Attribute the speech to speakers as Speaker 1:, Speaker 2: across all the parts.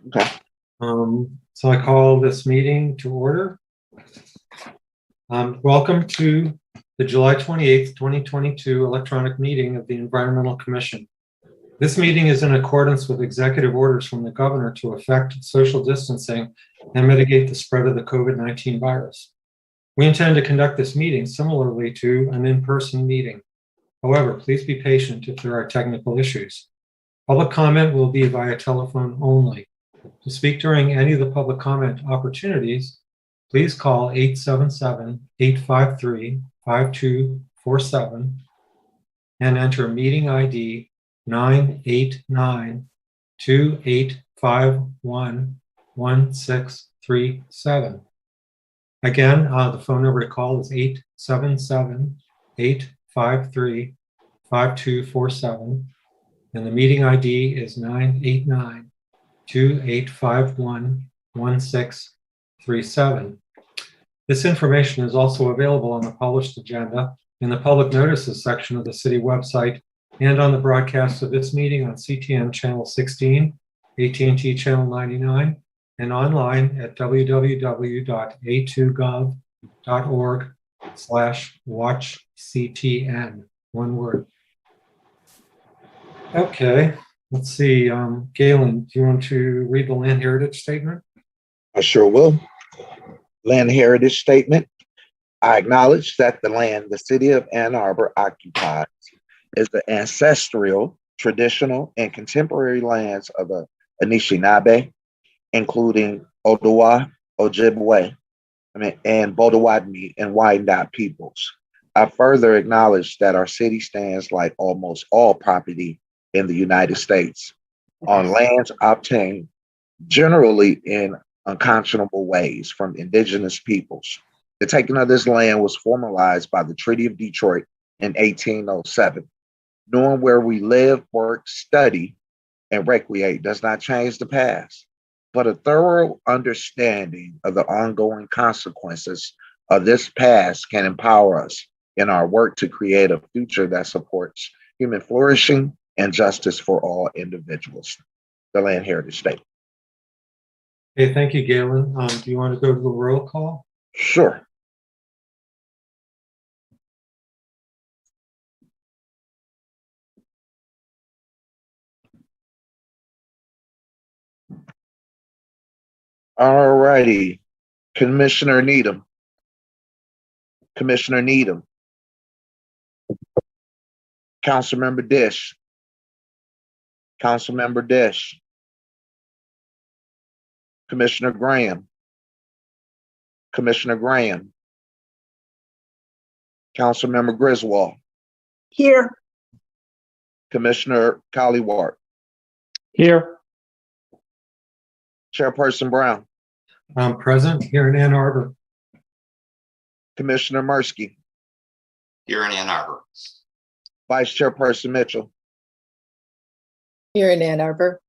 Speaker 1: Okay.
Speaker 2: So I call this meeting to order. Welcome to the July 28th, 2022 electronic meeting of the Environmental Commission. This meeting is in accordance with executive orders from the governor to effect social distancing and mitigate the spread of the COVID-19 virus. We intend to conduct this meeting similarly to an in-person meeting. However, please be patient if there are technical issues. Public comment will be via telephone only. To speak during any of the public comment opportunities, please call 877-853-5247 and enter meeting ID 989-2851-1637. Again, the phone number to call is 877-853-5247, and the meeting ID is 989-2851-1637. This information is also available on the published agenda in the public notices section of the city website and on the broadcast of this meeting on CTN channel 16, AT&T channel 99, and online at www.a2gov.org/watchctn. One word. Okay, let's see. Galen, do you want to read the land heritage statement?
Speaker 1: I sure will. Land heritage statement. I acknowledge that the land the city of Ann Arbor occupies is the ancestral, traditional, and contemporary lands of the Anishinaabe, including Odawa, Ojibwe, and Potawatomi and Wyandot peoples. I further acknowledge that our city stands like almost all property in the United States on lands obtained generally in unconscionable ways from indigenous peoples. The taking of this land was formalized by the Treaty of Detroit in 1807. Knowing where we live, work, study, and recreate does not change the past, but a thorough understanding of the ongoing consequences of this past can empower us in our work to create a future that supports human flourishing and justice for all individuals. The Land Heritage Statement.
Speaker 2: Okay, thank you, Galen. Do you want to go to the roll call?
Speaker 1: Sure. All righty. Commissioner Needham. Commissioner Needham. Councilmember Dish. Councilmember Dish. Commissioner Graham. Commissioner Graham. Councilmember Griswold.
Speaker 3: Here.
Speaker 1: Commissioner Collywart.
Speaker 4: Here.
Speaker 1: Chairperson Brown.
Speaker 2: I'm present here in Ann Arbor.
Speaker 1: Commissioner Mursky.
Speaker 5: Here in Ann Arbor.
Speaker 1: Vice Chairperson Mitchell.
Speaker 3: Here in Ann Arbor.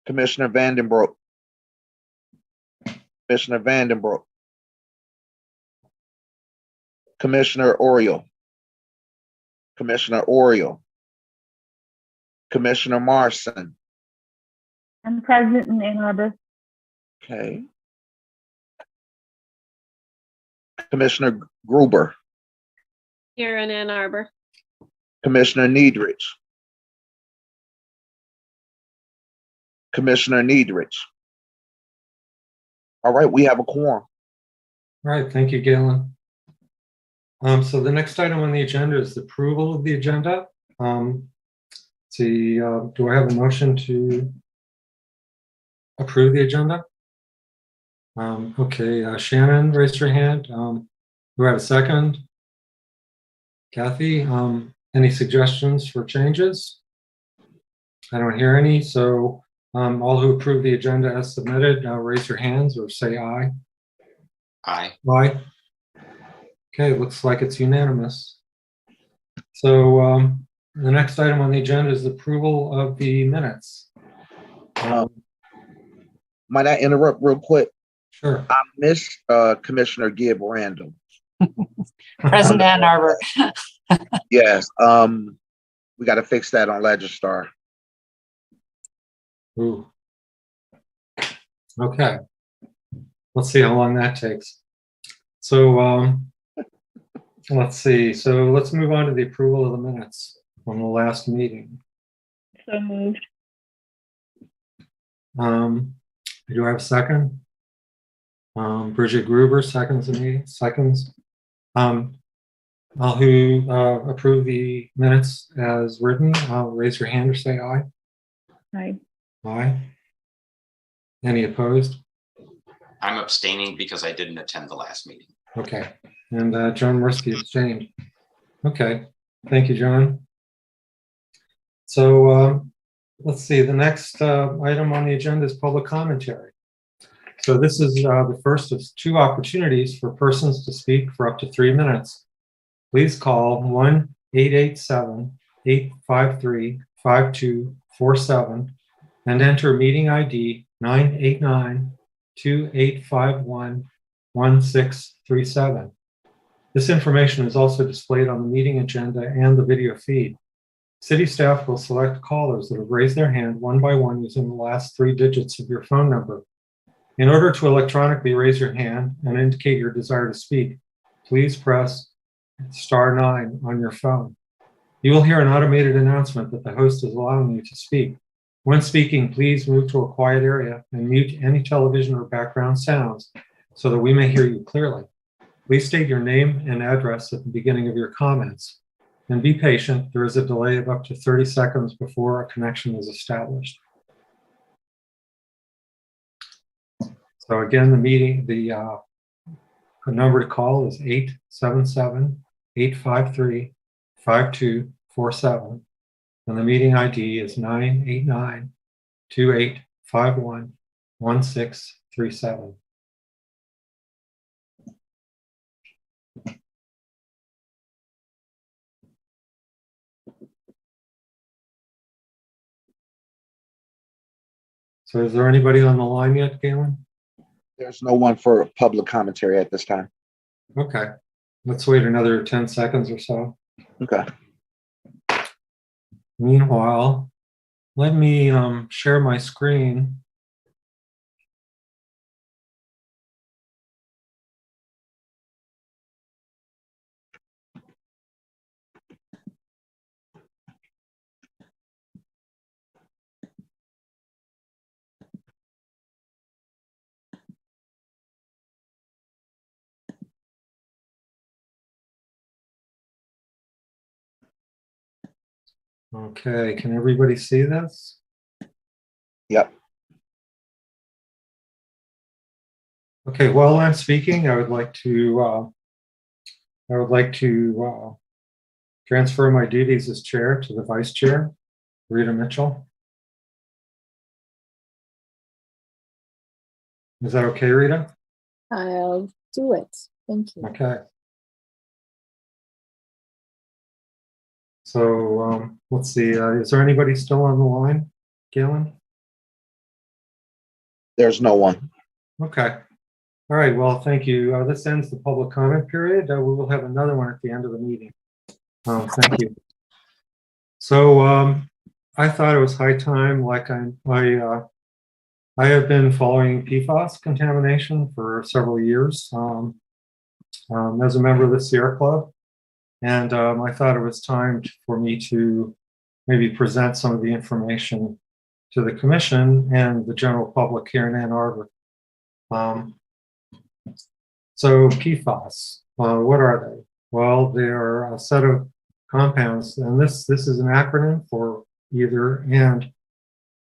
Speaker 1: Commissioner Vandenbroek. Commissioner Vandenbroek. Commissioner Oriole. Commissioner Oriole. Commissioner Marson.
Speaker 6: I'm present in Ann Arbor.
Speaker 1: Okay. Commissioner Gruber.
Speaker 6: Here in Ann Arbor.
Speaker 1: Commissioner Niedrich. Commissioner Niedrich. All right, we have a quorum.
Speaker 2: All right, thank you, Galen. So the next item on the agenda is the approval of the agenda. Do I have a motion to approve the agenda? Okay, Shannon, raise your hand. Do I have a second? Kathy, any suggestions for changes? I don't hear any, so all who approve the agenda as submitted, raise your hands or say aye.
Speaker 5: Aye.
Speaker 2: Aye. Okay, looks like it's unanimous. So the next item on the agenda is the approval of the minutes.
Speaker 1: Might I interrupt real quick?
Speaker 2: Sure.
Speaker 1: I missed Commissioner Gibb Randall.
Speaker 3: Present Ann Arbor.
Speaker 1: Yes, we got to fix that on Legistar.
Speaker 2: Ooh. Okay. Let's see how long that takes. So let's see. So let's move on to the approval of the minutes from the last meeting.
Speaker 6: So moved.
Speaker 2: Do I have a second? Bridget Gruber seconds the meeting. Seconds. All who approve the minutes as written, raise your hand or say aye.
Speaker 6: Aye.
Speaker 2: Aye. Any opposed?
Speaker 5: I'm abstaining because I didn't attend the last meeting.
Speaker 2: Okay. And John Mursky abstained. Okay. Thank you, John. So let's see. The next item on the agenda is public commentary. So this is the first of two opportunities for persons to speak for up to 3 minutes. Please call 1-887-853-5247 and enter meeting ID 989-2851-1637. This information is also displayed on the meeting agenda and the video feed. City staff will select callers that have raised their hand one by one using the last 3 digits of your phone number. In order to electronically raise your hand and indicate your desire to speak, please press *9 on your phone. You will hear an automated announcement that the host is allowing you to speak. When speaking, please move to a quiet area and mute any television or background sounds so that we may hear you clearly. Please state your name and address at the beginning of your comments. And be patient, there is a delay of up to 30 seconds before a connection is established. So again, the number to call is 877-853-5247. And the meeting ID is 989-2851-1637. So is there anybody on the line yet, Galen?
Speaker 1: There's no one for public commentary at this time.
Speaker 2: Okay, let's wait another 10 seconds or so.
Speaker 1: Okay.
Speaker 2: Meanwhile, let me share my screen. Okay, can everybody see this?
Speaker 1: Yep.
Speaker 2: Okay, while I'm speaking, I would like to transfer my duties as chair to the vice chair, Rita Mitchell. Is that okay, Rita?
Speaker 3: I'll do it. Thank you.
Speaker 2: Okay. So let's see, is there anybody still on the line, Galen?
Speaker 1: There's no one.
Speaker 2: Okay. All right, well, thank you. This ends the public comment period. We will have another one at the end of the meeting. Thank you. So I thought it was high time, like I have been following Pfas contamination for several years as a member of the Sierra Club. And I thought it was time for me to maybe present some of the information to the commission and the general public here in Ann Arbor. So PFAS, what are they? Well, they are a set of compounds, and this is an acronym for either and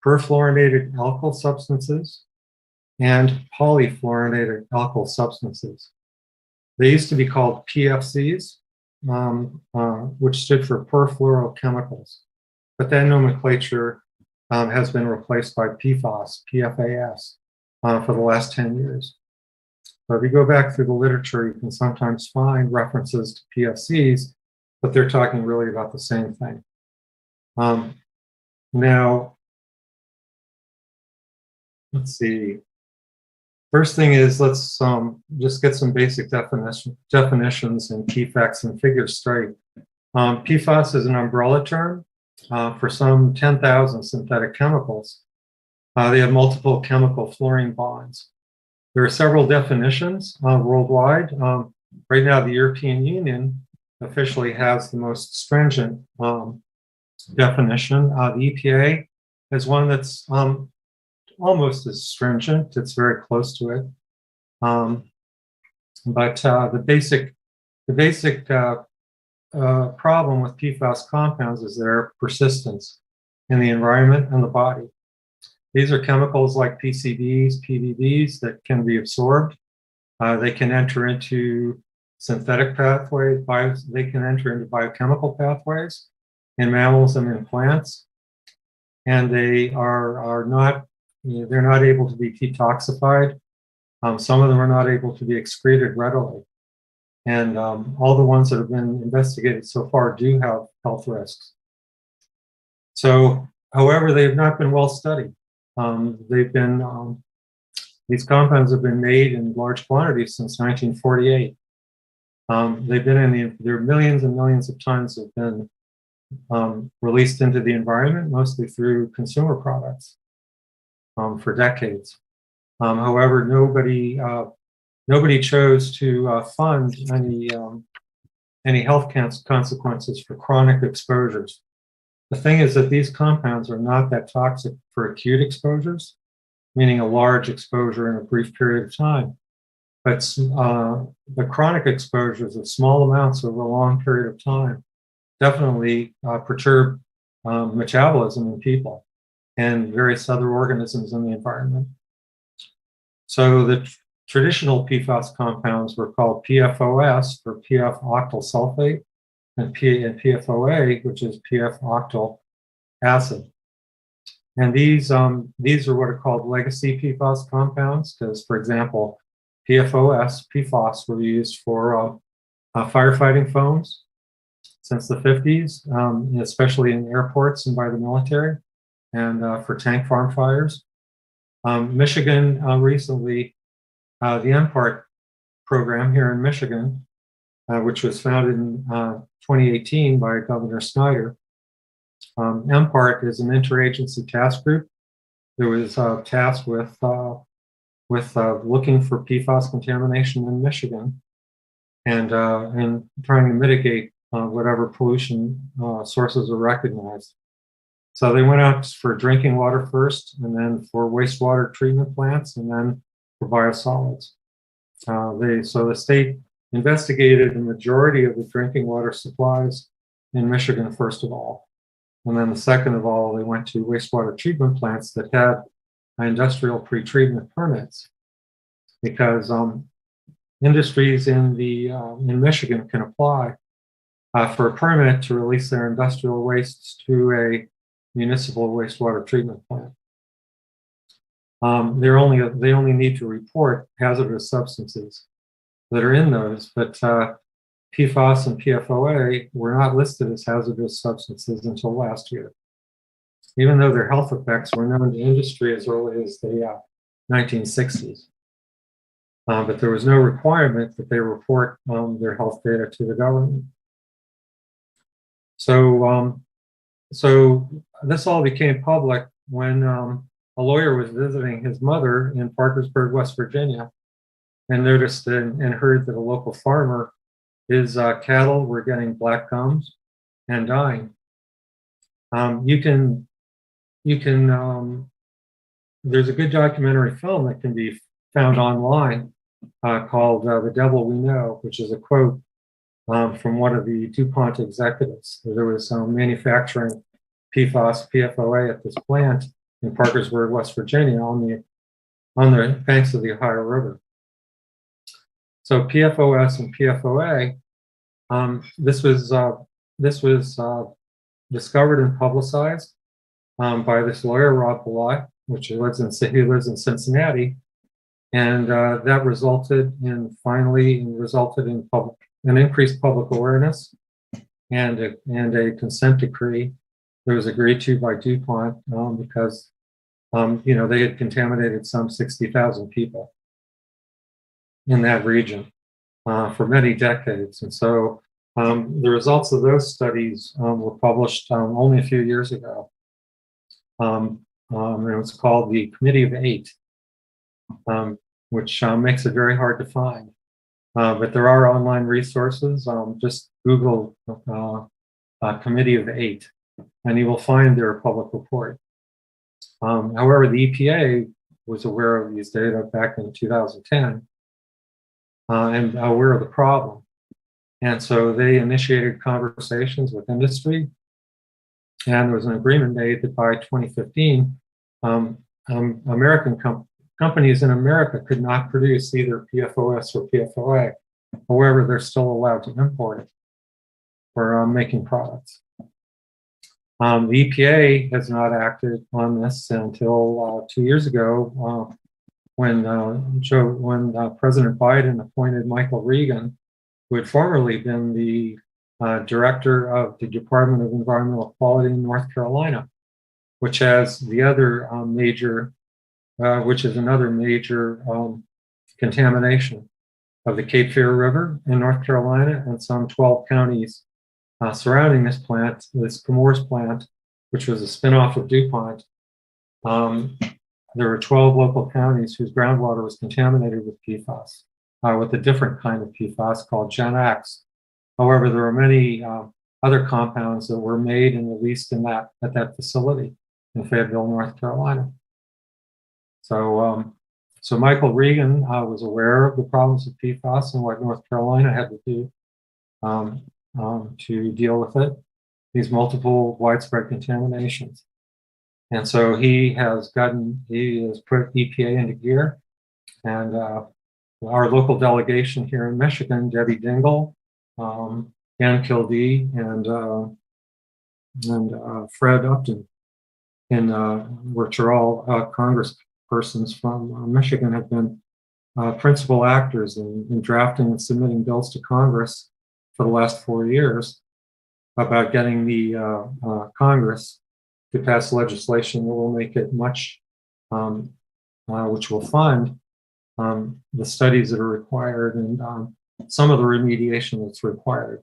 Speaker 2: perfluorinated alkyl substances and polyfluorinated alkyl substances. They used to be called PFCs, which stood for perfluorochemicals, but that nomenclature has been replaced by PFAS, PFAS, for the last 10 years. So if you go back through the literature, you can sometimes find references to PFCs, but they're talking really about the same thing. Now, let's see. First thing is, let's just get some basic definitions and key facts and figures straight. PFAS is an umbrella term for some 10,000 synthetic chemicals They have multiple chemical fluorine bonds. There are several definitions worldwide. Right now, the European Union officially has the most stringent definition. The EPA is one that's almost as stringent. It's very close to it. But the basic problem with PFAS compounds is their persistence in the environment and the body. These are chemicals like PCBs, PBBs that can be absorbed. They can enter into synthetic pathways. They can enter into biochemical pathways in mammals and in plants. And they are not, they're not able to be detoxified. Some of them are not able to be excreted readily. And all the ones that have been investigated so far do have health risks. So, however, they have not been well studied. These compounds have been made in large quantities since 1948. There are millions and millions of tons have been released into the environment, mostly through consumer products for decades. However, nobody chose to fund any health consequences for chronic exposures. The thing is that these compounds are not that toxic for acute exposures, meaning a large exposure in a brief period of time. But the chronic exposures of small amounts over a long period of time definitely perturb metabolism in people and various other organisms in the environment. So the traditional PFAS compounds were called PFOS, for PF octyl sulfate, and PFOA, which is PF octyl acid. And these are what are called legacy PFAS compounds, because, for example, PFAS were used for firefighting foams since the 50s, especially in airports and by the military, and for tank farm fires. Michigan recently, the MPART program here in Michigan, which was founded in 2018 by Governor Snyder. MPART is an interagency task group that was tasked with looking for PFAS contamination in Michigan and trying to mitigate whatever pollution sources are recognized. So they went out for drinking water first, and then for wastewater treatment plants, and then for biosolids. So the state investigated the majority of the drinking water supplies in Michigan, first of all. And then the second of all, they went to wastewater treatment plants that had industrial pretreatment permits, because industries in Michigan can apply for a permit to release their industrial wastes to a municipal wastewater treatment plant. They only need to report hazardous substances that are in those, but PFAS and PFOA were not listed as hazardous substances until last year, even though their health effects were known to industry as early as the 1960s. But there was no requirement that they report their health data to the government. So this all became public when a lawyer was visiting his mother in Parkersburg, West Virginia, and noticed and heard that a local farmer, his cattle were getting black gums and dying. There's a good documentary film that can be found online called The Devil We Know, which is a quote from one of the DuPont executives. There was manufacturing PFAS, PFOA at this plant in Parkersburg, West Virginia, on the banks of the Ohio River. So PFOS and PFOA, this was discovered and publicized by this lawyer, Rob Belot, he lives in Cincinnati, and that resulted in an increased public awareness and a consent decree that was agreed to by DuPont because they had contaminated some 60,000 people in that region for many decades. And so the results of those studies were published only a few years ago. and it was called the Committee of Eight, which makes it very hard to find. But there are online resources. Just Google Committee of Eight, and you will find their public report. However, the EPA was aware of these data back in 2010 and aware of the problem. And so they initiated conversations with industry, and there was an agreement made that by 2015, American companies in America could not produce either PFOS or PFOA. However, they're still allowed to import it for making products. The EPA has not acted on this until 2 years ago when President Biden appointed Michael Regan, who had formerly been the director of the Department of Environmental Quality in North Carolina, which has the other which is another major contamination of the Cape Fear River in North Carolina and some 12 counties surrounding this plant, this Compost plant, which was a spinoff of DuPont. There were 12 local counties whose groundwater was contaminated with PFAS, with a different kind of PFAS called Gen X. However, there are many other compounds that were made and released at that facility in Fayetteville, North Carolina. So Michael Regan was aware of the problems of PFAS and what North Carolina had to do to deal with it, these multiple widespread contaminations. And so he has put EPA into gear. And our local delegation here in Michigan, Debbie Dingle, Ann Kildee, and Fred Upton, which are all congresspersons from Michigan, have been principal actors in drafting and submitting bills to Congress for the last 4 years about getting the Congress to pass legislation that will make it much, which will fund the studies that are required and some of the remediation that's required.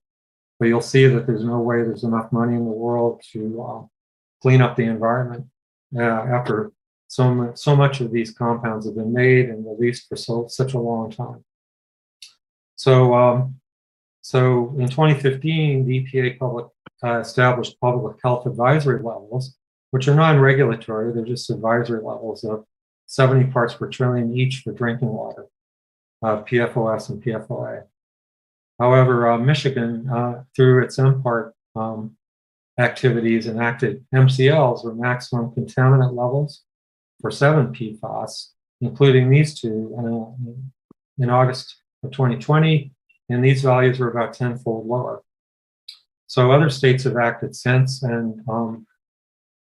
Speaker 2: But you'll see that there's no way there's enough money in the world to clean up the environment after so much of these compounds have been made and released for such a long time. So in 2015, the EPA established public health advisory levels, which are non-regulatory. They're just advisory levels of 70 parts per trillion each for drinking water, PFOS and PFOA. However, Michigan, through its MPART activities, enacted MCLs, or maximum contaminant levels, for 7 PFAS, including these two in August of 2020, and these values were about 10-fold lower. So other states have acted since, and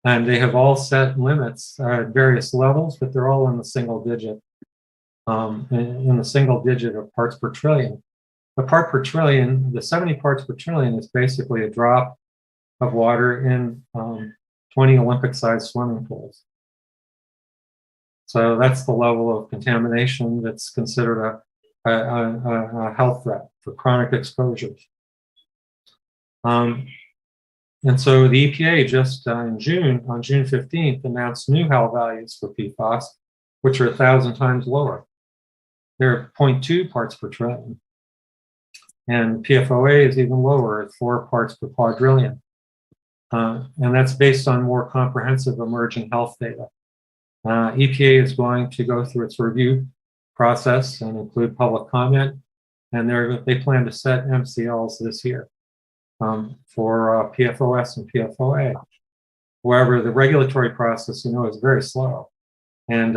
Speaker 2: they have all set limits at various levels, but they're all in the single digit, in the single digit of parts per trillion. The part per trillion, the 70 parts per trillion, is basically a drop of water in 20 Olympic-sized swimming pools. So that's the level of contamination that's considered a health threat for chronic exposures. And so the EPA just on June 15th, announced new HAL values for PFAS, which are 1,000 times lower. They're 0.2 parts per trillion. And PFOA is even lower at 4 parts per quadrillion. And that's based on more comprehensive emerging health data. EPA is going to go through its review process and include public comment, and they plan to set MCLs this year for PFOS and PFOA. However, the regulatory process, is very slow, and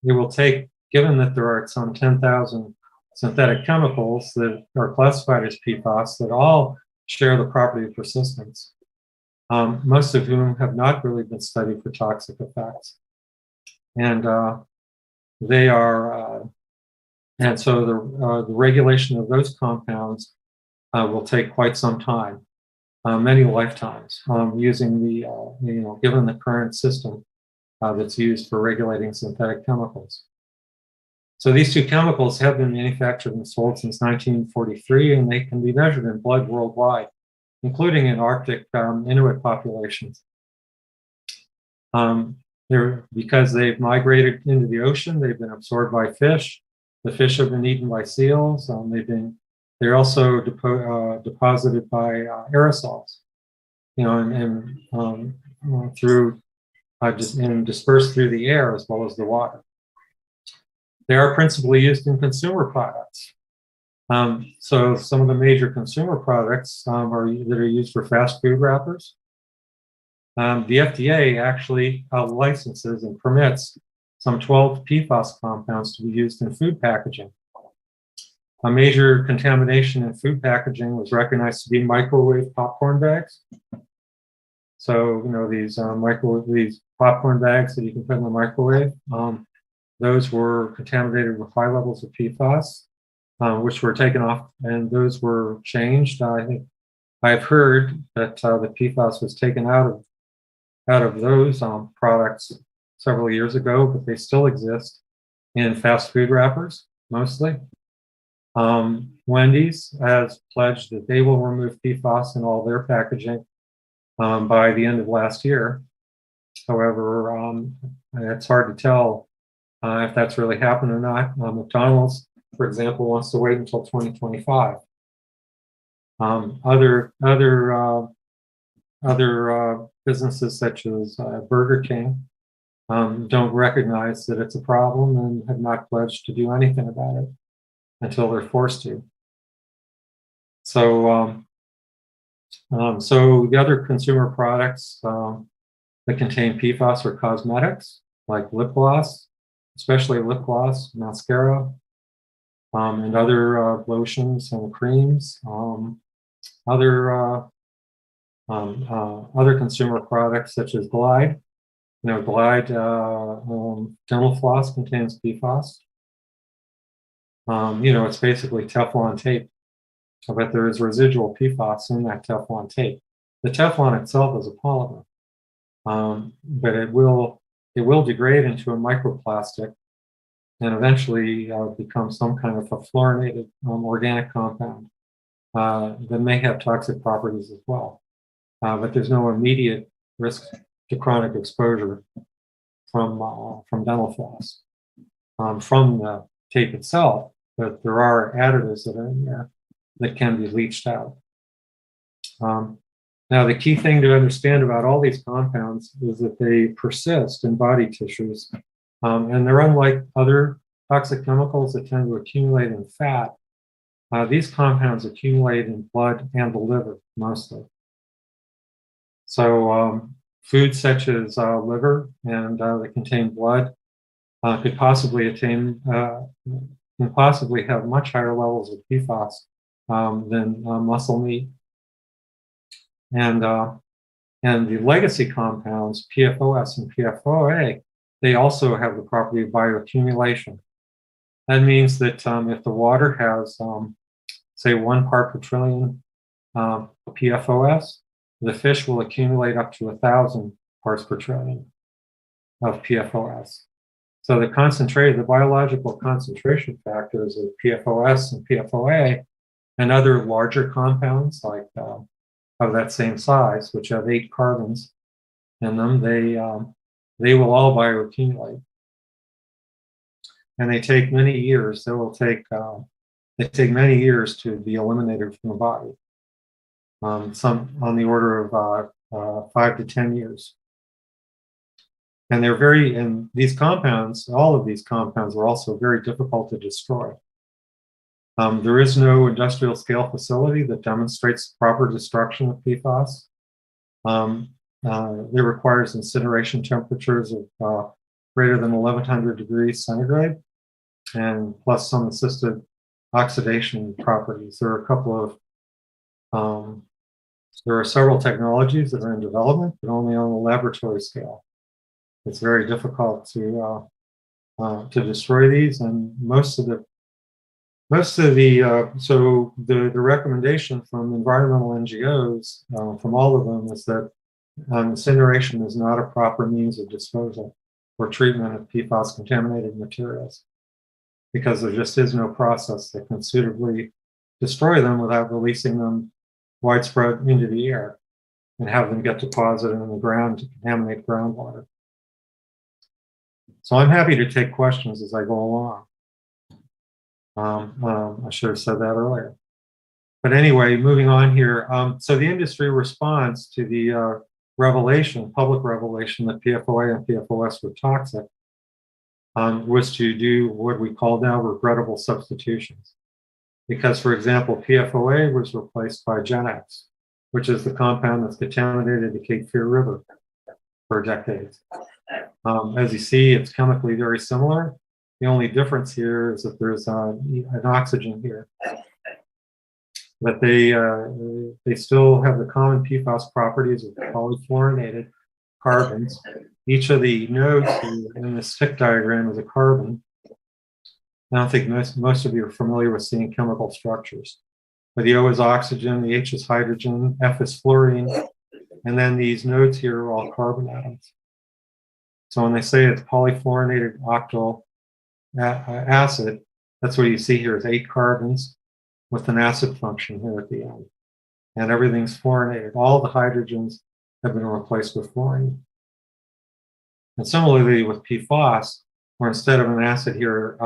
Speaker 2: it will take, given that there are some 10,000 synthetic chemicals that are classified as PFAS that all share the property of persistence, most of whom have not really been studied for toxic effects. And they are, and so the regulation of those compounds will take quite some time, many lifetimes, using the, given the current system that's used for regulating synthetic chemicals. So these two chemicals have been manufactured and sold since 1943, and they can be measured in blood worldwide, including in Arctic Inuit populations. Because they've migrated into the ocean, they've been absorbed by fish. The fish have been eaten by seals. They're also deposited by aerosols, and dispersed through the air as well as the water. They are principally used in consumer products. So some of the major consumer products that are used for fast food wrappers. The FDA actually licenses and permits some 12 Pfas compounds to be used in food packaging. A major contamination in food packaging was recognized to be microwave popcorn bags. So, these these popcorn bags that you can put in the microwave, those were contaminated with high levels of PFAS, which were taken off, and those were changed. I think I've heard that the PFAS was taken out of those products several years ago, but they still exist in fast food wrappers mostly. Wendy's has pledged that they will remove PFAS in all their packaging by the end of last year. However, it's hard to tell if that's really happened or not. McDonald's, for example, wants to wait until 2025. Other businesses such as Burger King don't recognize that it's a problem and have not pledged to do anything about it until they're forced to. So, so the other consumer products that contain PFAS are cosmetics, like lip gloss, especially lip gloss, mascara, and other lotions and creams. Other consumer products such as Glide. Glide dental floss contains PFAS. It's basically Teflon tape, but there is residual PFAS in that Teflon tape. The Teflon itself is a polymer, but it will degrade into a microplastic and eventually become some kind of a fluorinated organic compound that may have toxic properties as well. But there's no immediate risk to chronic exposure from dental floss from the tape itself, but there are additives that are in there that can be leached out. Now, the key thing to understand about all these compounds is that they persist in body tissues, and they're unlike other toxic chemicals that tend to accumulate in fat. These compounds accumulate in blood and the liver mostly. So foods such as liver and that contain blood could possibly have much higher levels of PFAS than muscle meat. And the legacy compounds, PFOS and PFOA, they also have the property of bioaccumulation. That means that if the water has, say, 1 part per trillion PFOS, the fish will accumulate up to 1,000 parts per trillion of PFOS. So the biological concentration factors of PFOS and PFOA and other larger compounds like of that same size, which have 8 carbons in them, they will all bioaccumulate. And they take many years. They take many years to be eliminated from the body. Some on the order of 5 to 10 years. And these compounds, all of these compounds are also very difficult to destroy. There is no industrial scale facility that demonstrates proper destruction of PFAS. It requires incineration temperatures of greater than 1100 degrees centigrade, and plus some assisted oxidation properties. There are several technologies that are in development, but only on the laboratory scale. It's very difficult to destroy these, and so the recommendation from environmental NGOs, from all of them, is that incineration is not a proper means of disposal or treatment of PFAS contaminated materials, because there just is no process that can suitably destroy them without releasing them widespread into the air and have them get deposited in the ground to contaminate groundwater. So I'm happy to take questions as I go along. I should have said that earlier. But anyway, moving on here. So the industry response to the public revelation that PFOA and PFOS were toxic was to do what we call now regrettable substitutions. Because, for example, PFOA was replaced by Genex, which is the compound that's contaminated the Cape Fear River for decades. As you see, it's chemically very similar. The only difference here is that there's an oxygen here. But they still have the common PFAS properties of polyfluorinated carbons. Each of the nodes in this stick diagram is a carbon. I don't think most of you are familiar with seeing chemical structures. But the O is oxygen, the H is hydrogen, F is fluorine, and then these nodes here are all carbon atoms. So when they say it's polyfluorinated octyl acid, that's what you see here is 8 carbons with an acid function here at the end. And everything's fluorinated. All the hydrogens have been replaced with fluorine. And similarly with PFAS, where instead of an acid here,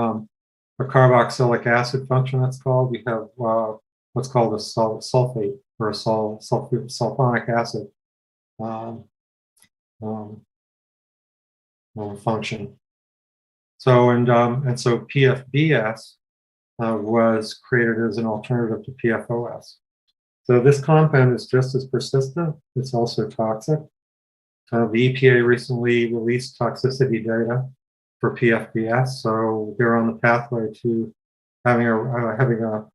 Speaker 2: a carboxylic acid function that's called, we have what's called a sulfate or a sulfonic acid function. So and so PFBS was created as an alternative to PFOS. So this compound is just as persistent. It's also toxic. The EPA recently released toxicity data for PFBS, so they're on the pathway to having a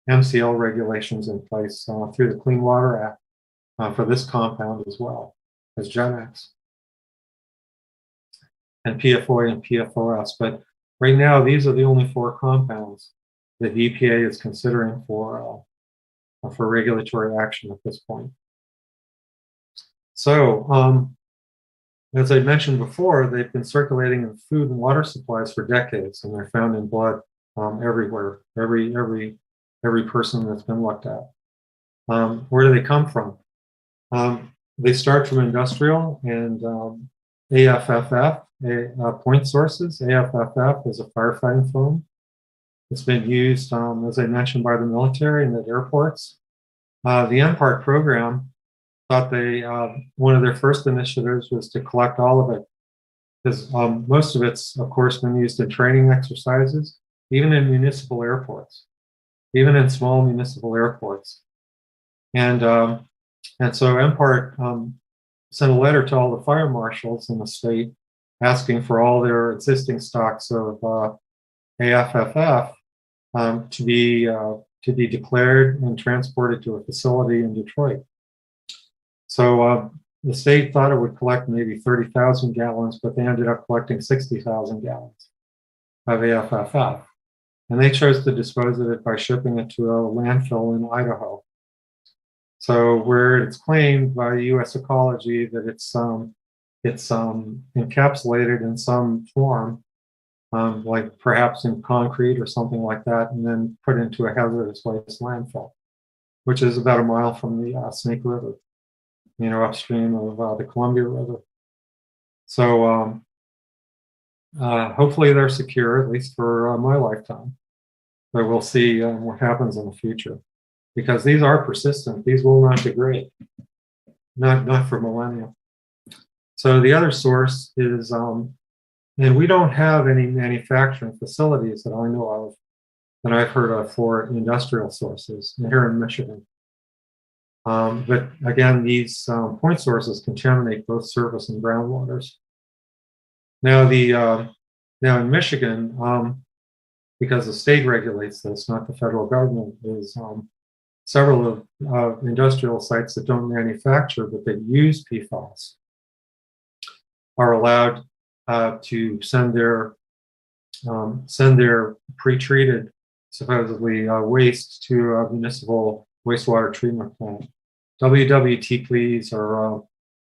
Speaker 2: MCL regulations in place through the Clean Water Act for this compound as well as Genex and PFOA and PFOS. But right now, these are the only 4 compounds that the EPA is considering for regulatory action at this point. So, as I mentioned before, they've been circulating in food and water supplies for decades, and they're found in blood everywhere, every person that's been looked at. Where do they come from? They start from industrial and AFFF, point sources. AFFF is a firefighting foam. It's been used, as I mentioned, by the military and at airports. The MPART program thought one of their first initiatives was to collect all of it, because most of it's, of course, been used in training exercises, even in municipal airports, even in small municipal airports. And so MPART sent a letter to all the fire marshals in the state asking for all their existing stocks of AFFF to be declared and transported to a facility in Detroit. So the state thought it would collect maybe 30,000 gallons, but they ended up collecting 60,000 gallons of AFFF. And they chose to dispose of it by shipping it to a landfill in Idaho. So where it's claimed by U.S. Ecology that it's encapsulated in some form, like perhaps in concrete or something like that, and then put into a hazardous waste landfill, which is about a mile from the Snake River, upstream of the Columbia River. So hopefully they're secure, at least for my lifetime. But we'll see what happens in the future, because these are persistent. These will not degrade, not for millennia. So the other source is, and we don't have any manufacturing facilities that I know of that I've heard of for industrial sources here in Michigan. But again, these point sources contaminate both surface and groundwaters. Now, now in Michigan, because the state regulates this, not the federal government, is several of industrial sites that don't manufacture but that use PFAS are allowed to send their pre-treated, supposedly waste to a municipal wastewater treatment plant. WWT, please, or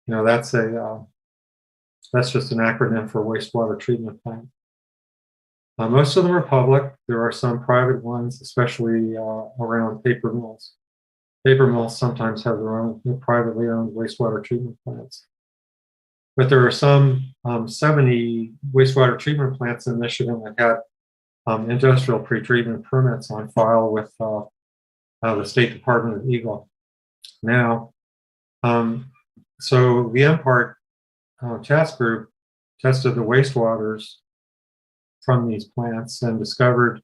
Speaker 2: that's just an acronym for wastewater treatment plant. Most of them are public. There are some private ones, especially around paper mills. Paper mills sometimes have their own privately owned wastewater treatment plants. but there are some 70 wastewater treatment plants in Michigan that had industrial pretreatment permits on file with the State Department of Eagle. Now, so the MPART task group tested the wastewaters from these plants and discovered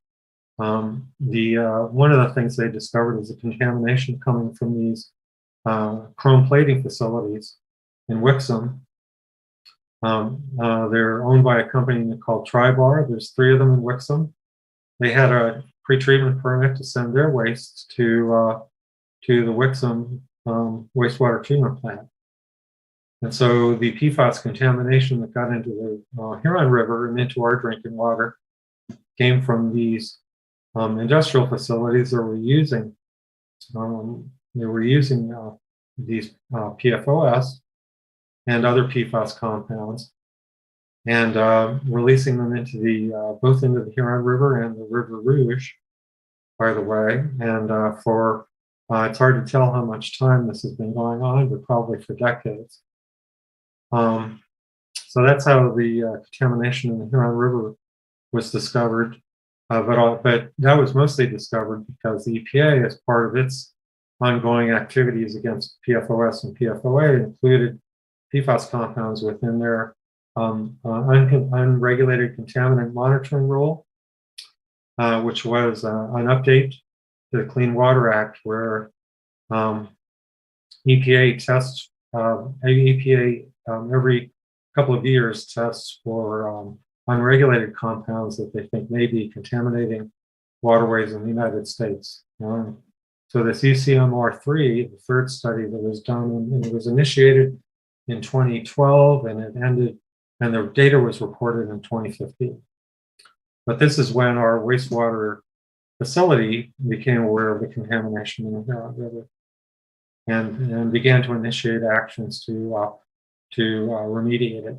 Speaker 2: one of the things they discovered is the contamination coming from these chrome plating facilities in Wixom. They're owned by a company called Arbor. There's 3 of them in Wixom. They had a pretreatment permit to send their waste to the Wixom wastewater treatment plant. And so the PFAS contamination that got into the Huron River and into our drinking water came from these industrial facilities that were using these PFOS and other PFAS compounds and releasing them into both into the Huron River and the River Rouge, by the way. And it's hard to tell how much time this has been going on, but probably for decades. So that's how the contamination in the Huron River was discovered. But that was mostly discovered because the EPA, as part of its ongoing activities against PFOS and PFOA, included PFAS compounds within their unregulated contaminant monitoring rule, which was an update to the Clean Water Act, where EPA tests every couple of years tests for unregulated compounds that they think may be contaminating waterways in the United States. So this ECMR3, the third study that was done, and it was initiated in 2012 and it ended, and the data was reported in 2015. But this is when our wastewater facility became aware of the contamination in the Huron River and began to initiate actions to remediate it.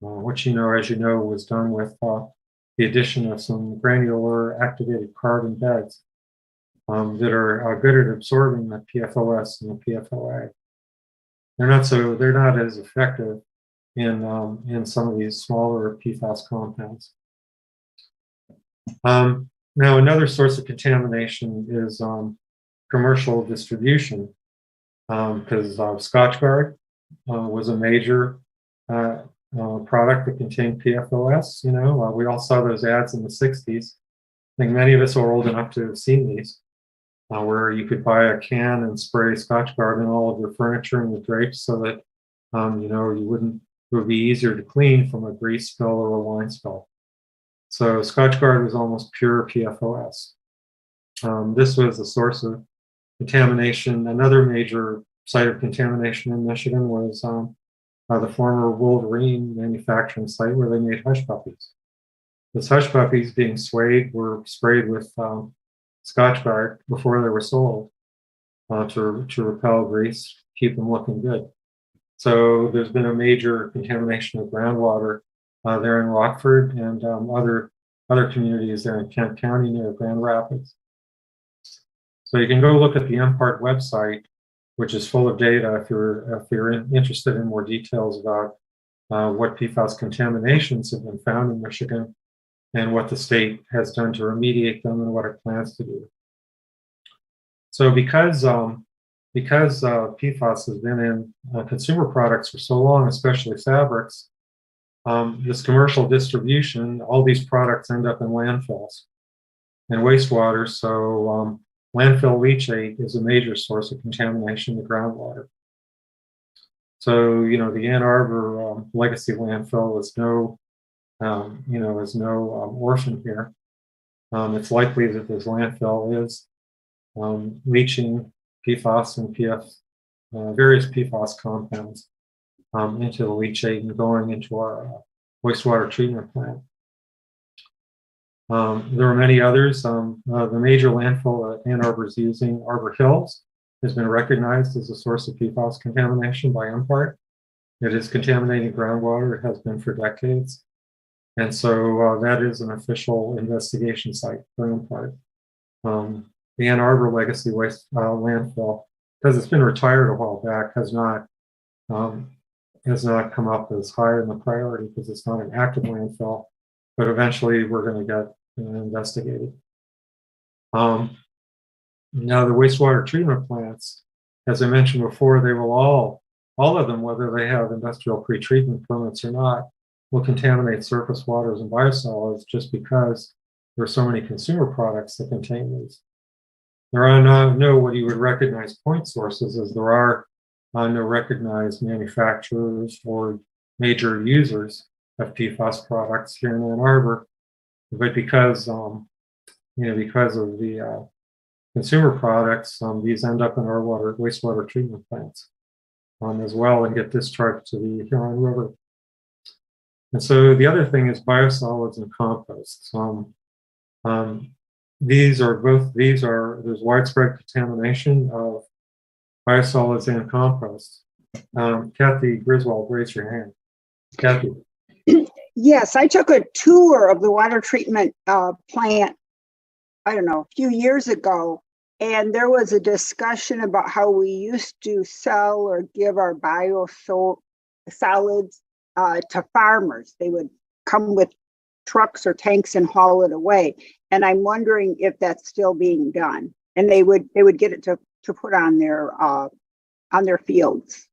Speaker 2: Which, as you know, was done with the addition of some granular activated carbon beds that are good at absorbing the PFOS and the PFOA. They're not as effective in some of these smaller PFAS compounds. Now, another source of contamination is commercial distribution, because Scotchgard was a major product that contained PFOS. We all saw those ads in the 60s. I think many of us are old enough to have seen these, where you could buy a can and spray Scotchgard in all of your furniture and the drapes so that it would be easier to clean from a grease spill or a wine spill. So Scotchgard was almost pure PFOS. This was a source of contamination. Another major site of contamination in Michigan was the former Wolverine manufacturing site where they made hush puppies. Those hush puppies being were sprayed with Scotchgard before they were sold to repel grease, keep them looking good. So there's been a major contamination of groundwater there in Rockford and other communities there in Kent County near Grand Rapids. So you can go look at the MPART website, which is full of data if you're interested in more details about what PFAS contaminations have been found in Michigan and what the state has done to remediate them and what it plans to do. So because PFAS has been in consumer products for so long, especially fabrics, this commercial distribution, all these products end up in landfills and wastewater. So landfill leachate is a major source of contamination in the groundwater. So, the Ann Arbor legacy landfill is no orphan here. It's likely that this landfill is leaching PFAS and various PFAS compounds into the leachate and going into our wastewater treatment plant. There are many others. The major landfill that Ann Arbor is using, Arbor Hills, has been recognized as a source of PFAS contamination by MPART. It is contaminating groundwater. It has been for decades. And so that is an official investigation site for MPART. The Ann Arbor legacy waste landfill, because it's been retired a while back, has not has not come up as high in the priority because it's not an active landfill, but eventually we're going to get investigated. Now the wastewater treatment plants, as I mentioned before, they will all of them, whether they have industrial pretreatment permits or not, will contaminate surface waters and biosolids just because there are so many consumer products that contain these. There are no what you would recognize point sources, as there are no recognized manufacturers or major users of Pfas products here in Ann Arbor. But because because of the consumer products, these end up in our wastewater treatment plants as well and get discharged to the Huron River. And so the other thing is biosolids and compost. There's widespread contamination of biosolids and compost. Kathy Griswold, raise your hand. Kathy.
Speaker 7: Yes, I took a tour of the water treatment plant, I don't know, a few years ago, and there was a discussion about how we used to sell or give our biosolids to farmers. They would come with trucks or tanks and haul it away. And I'm wondering if that's still being done. And they would get it to put on their fields.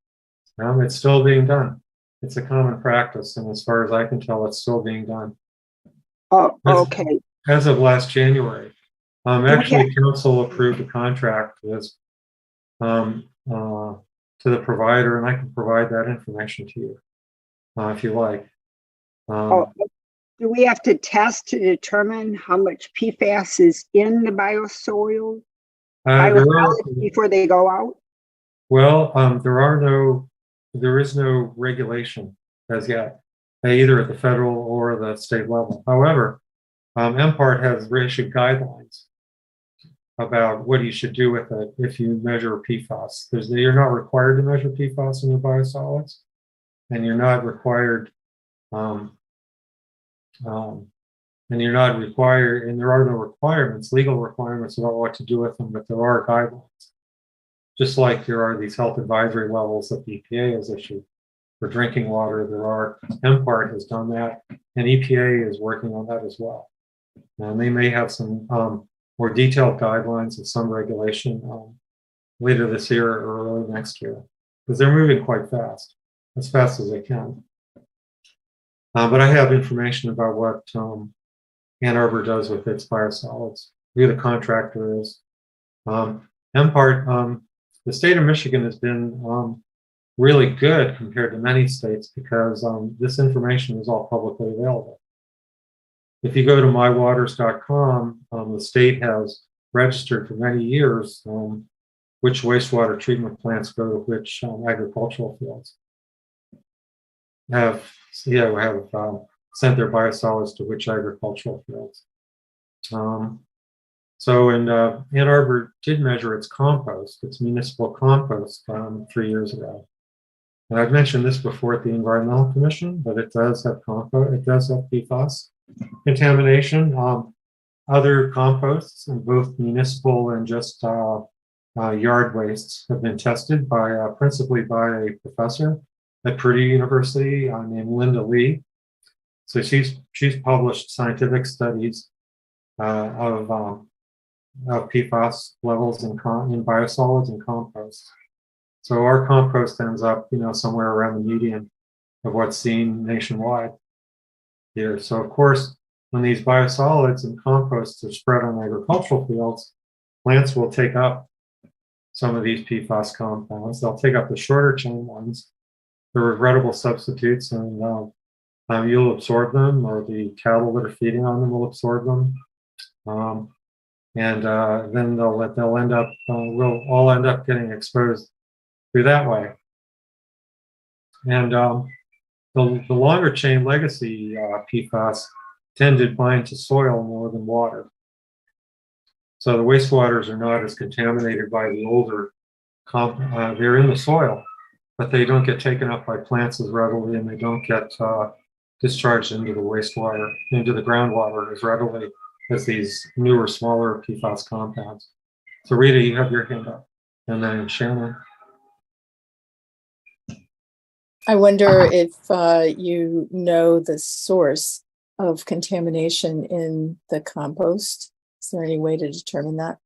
Speaker 2: It's still being done. It's a common practice, and as far as I can tell, it's still being done.
Speaker 7: Oh, okay.
Speaker 2: As of last January. Actually, council approved a contract with to the provider, and I can provide that information to you if you like.
Speaker 7: Do we have to test to determine how much PFAS is in the biosolids before they go out?
Speaker 2: Well, there is no regulation as yet, either at the federal or the state level. However, MPART has issued guidelines about what you should do with it if you measure PFAS. You're not required to measure PFAS in your biosolids, and you're not required, and there are no requirements, legal requirements about what to do with them, but there are guidelines. Just like there are these health advisory levels that the EPA has issued for drinking water, MPART has done that, and EPA is working on that as well. And they may have some more detailed guidelines and some regulation later this year or early next year, because they're moving quite fast, as fast as they can. But I have information about what Ann Arbor does with its biosolids, who the contractor is. MPART, the state of Michigan has been really good compared to many states because this information is all publicly available. If you go to mywaters.com, the state has registered for many years which wastewater treatment plants go to which agricultural fields. Have sent their biosolids to which agricultural fields. So Ann Arbor did measure its compost, its municipal compost 3 years ago. And I've mentioned this before at the Environmental Commission, but it does have compost, it does have PFAS contamination. Other composts, in both municipal and just yard wastes, have been tested by principally by a professor at Purdue University named Linda Lee. So she's published scientific studies of PFAS levels in biosolids and compost. So our compost ends up, somewhere around the median of what's seen nationwide here. So of course, when these biosolids and composts are spread on agricultural fields, plants will take up some of these PFAS compounds. They'll take up the shorter chain ones, the regrettable substitutes, and you'll absorb them, or the cattle that are feeding on them will absorb them. And then we'll all end up getting exposed through that way. And the longer chain legacy PFAS tend to bind to soil more than water. So the wastewaters are not as contaminated by the older, they're in the soil, but they don't get taken up by plants as readily, and they don't get discharged into the wastewater, into the groundwater as readily as these newer, smaller PFAS compounds. So Rita, you have your hand up, and then Shannon.
Speaker 3: I wonder if you know the source of contamination in the compost. Is there any way to determine that?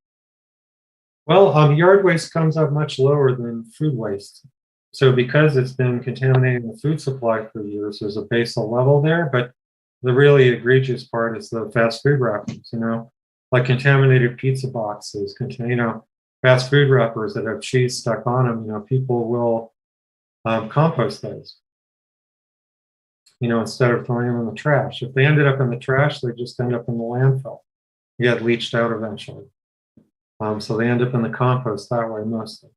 Speaker 2: Well, yard waste comes up much lower than food waste. So because it's been contaminating the food supply for years, there's a basal level there. But the really egregious part is the fast food wrappers, like contaminated pizza boxes, fast food wrappers that have cheese stuck on them. People will compost those, instead of throwing them in the trash. If they ended up in the trash, they just end up in the landfill. You get leached out eventually. So they end up in the compost that way mostly.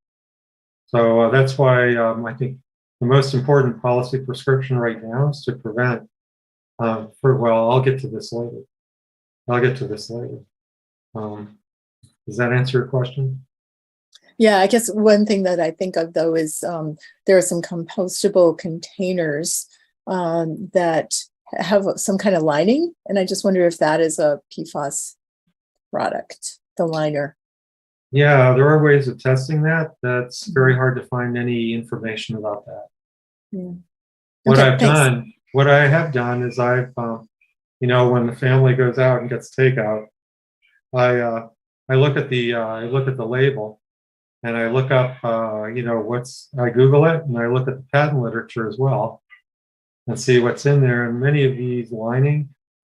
Speaker 2: So that's why I think the most important policy prescription right now is to prevent. I'll get to this later. Does that answer your question?
Speaker 3: Yeah, I guess one thing that I think of though is there are some compostable containers that have some kind of lining, and I just wonder if that is a PFAS product, the liner.
Speaker 2: Yeah, there are ways of testing that. That's very hard to find any information about that.
Speaker 3: Yeah.
Speaker 2: What
Speaker 3: Okay,
Speaker 2: I've
Speaker 3: thanks.
Speaker 2: done, what I have done is I've, when the family goes out and gets takeout, I look at the label, and I look up, I Google it, and I look at the patent literature as well, and see what's in there. And many of these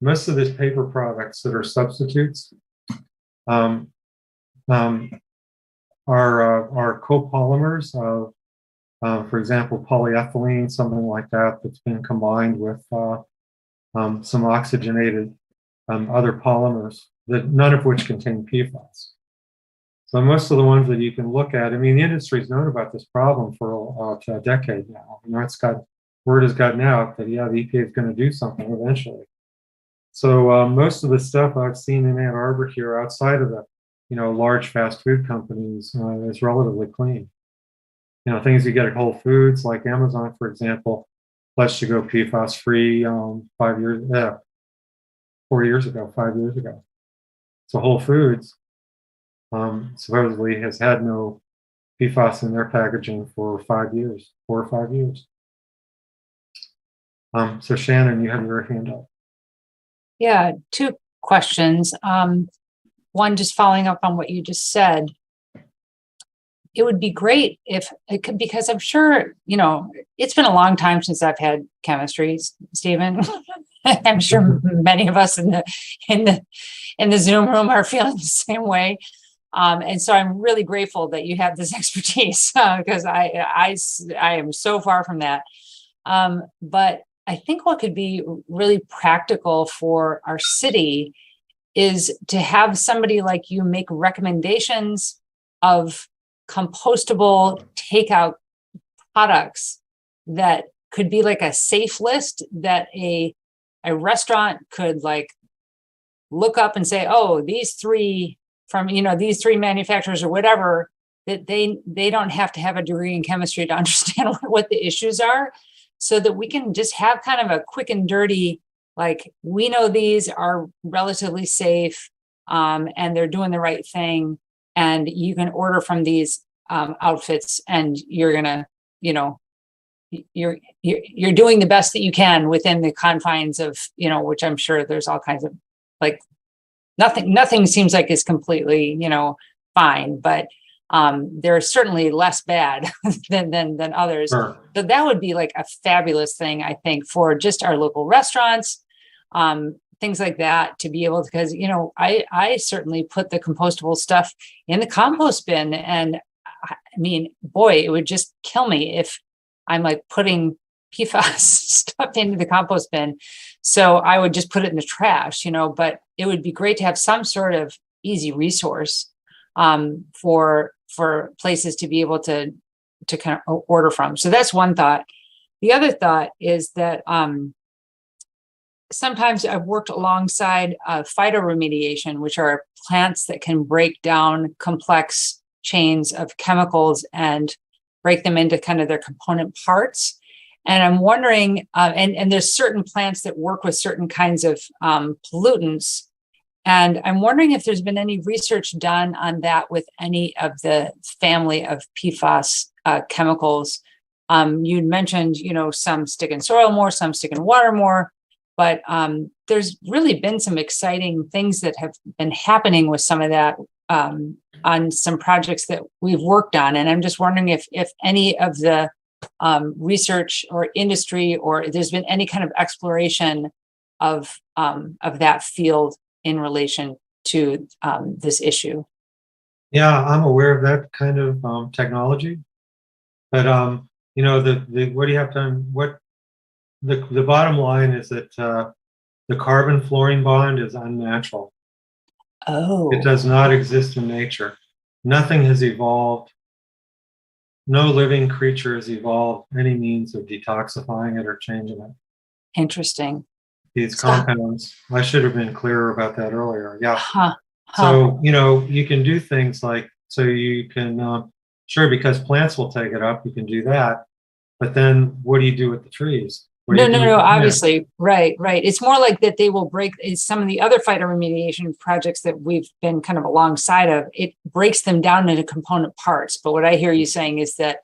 Speaker 2: most of these paper products that are substitutes, are copolymers of, for example, polyethylene, something like that, that's been combined with some oxygenated other polymers, that none of which contain PFAS. So most of the ones that you can look at, the industry's known about this problem for a decade now. Word has gotten out that the EPA is going to do something eventually. So most of the stuff I've seen in Ann Arbor here, outside of the large fast food companies, is relatively clean. Things you get at Whole Foods, like Amazon, for example, lets you go PFAS free 4 years ago, 5 years ago. So Whole Foods supposedly has had no PFAS in their packaging for 4 or 5 years. So Shannon, you have your hand up.
Speaker 8: Yeah, two questions. One, just following up on what you just said. It would be great if it could, because I'm sure, it's been a long time since I've had chemistry, Stephen. I'm sure many of us in the Zoom room are feeling the same way. And so I'm really grateful that you have this expertise, because I am so far from that. But I think what could be really practical for our city is to have somebody like you make recommendations of compostable takeout products that could be like a safe list that a restaurant could like look up and say, oh, these three from, these three manufacturers or whatever, that they don't have to have a degree in chemistry to understand what the issues are, so that we can just have kind of a quick and dirty, like, we know these are relatively safe, and they're doing the right thing, and you can order from these outfits, and you're gonna, you're doing the best that you can within the confines of, which I'm sure there's all kinds of, like, nothing seems like is completely, fine, but they're certainly less bad than others.
Speaker 2: Sure.
Speaker 8: So that would be like a fabulous thing, I think, for just our local restaurants, things like that, to be able to, because, I certainly put the compostable stuff in the compost bin, and boy, it would just kill me if I'm like putting PFAS stuff into the compost bin. So I would just put it in the trash, but it would be great to have some sort of easy resource for places to be able to kind of order from. So that's one thought. The other thought is that sometimes I've worked alongside phytoremediation, which are plants that can break down complex chains of chemicals and break them into kind of their component parts. And I'm wondering, and there's certain plants that work with certain kinds of pollutants. And I'm wondering if there's been any research done on that with any of the family of PFAS chemicals You'd mentioned, some stick in soil more, some stick in water more, but there's really been some exciting things that have been happening with some of that on some projects that we've worked on. And I'm just wondering if any of the research or industry, or there's been any kind of exploration of that field in relation to this issue.
Speaker 2: Yeah, I'm aware of that kind of technology, but what do you have to? What the bottom line is that the carbon fluorine bond is unnatural.
Speaker 8: Oh,
Speaker 2: It does not exist in nature. Nothing has evolved. No living creature has evolved any means of detoxifying it or changing it.
Speaker 8: interesting.
Speaker 2: These compounds, I should have been clearer about that earlier. Yeah.
Speaker 8: Huh.
Speaker 2: So, you can do things like, so you can, sure, because plants will take it up, you can do that. But then what do you do with the trees?
Speaker 8: No, obviously. Right. It's more like that they will break some of the other phytoremediation projects that we've been kind of alongside of. It breaks them down into component parts. But what I hear you saying is that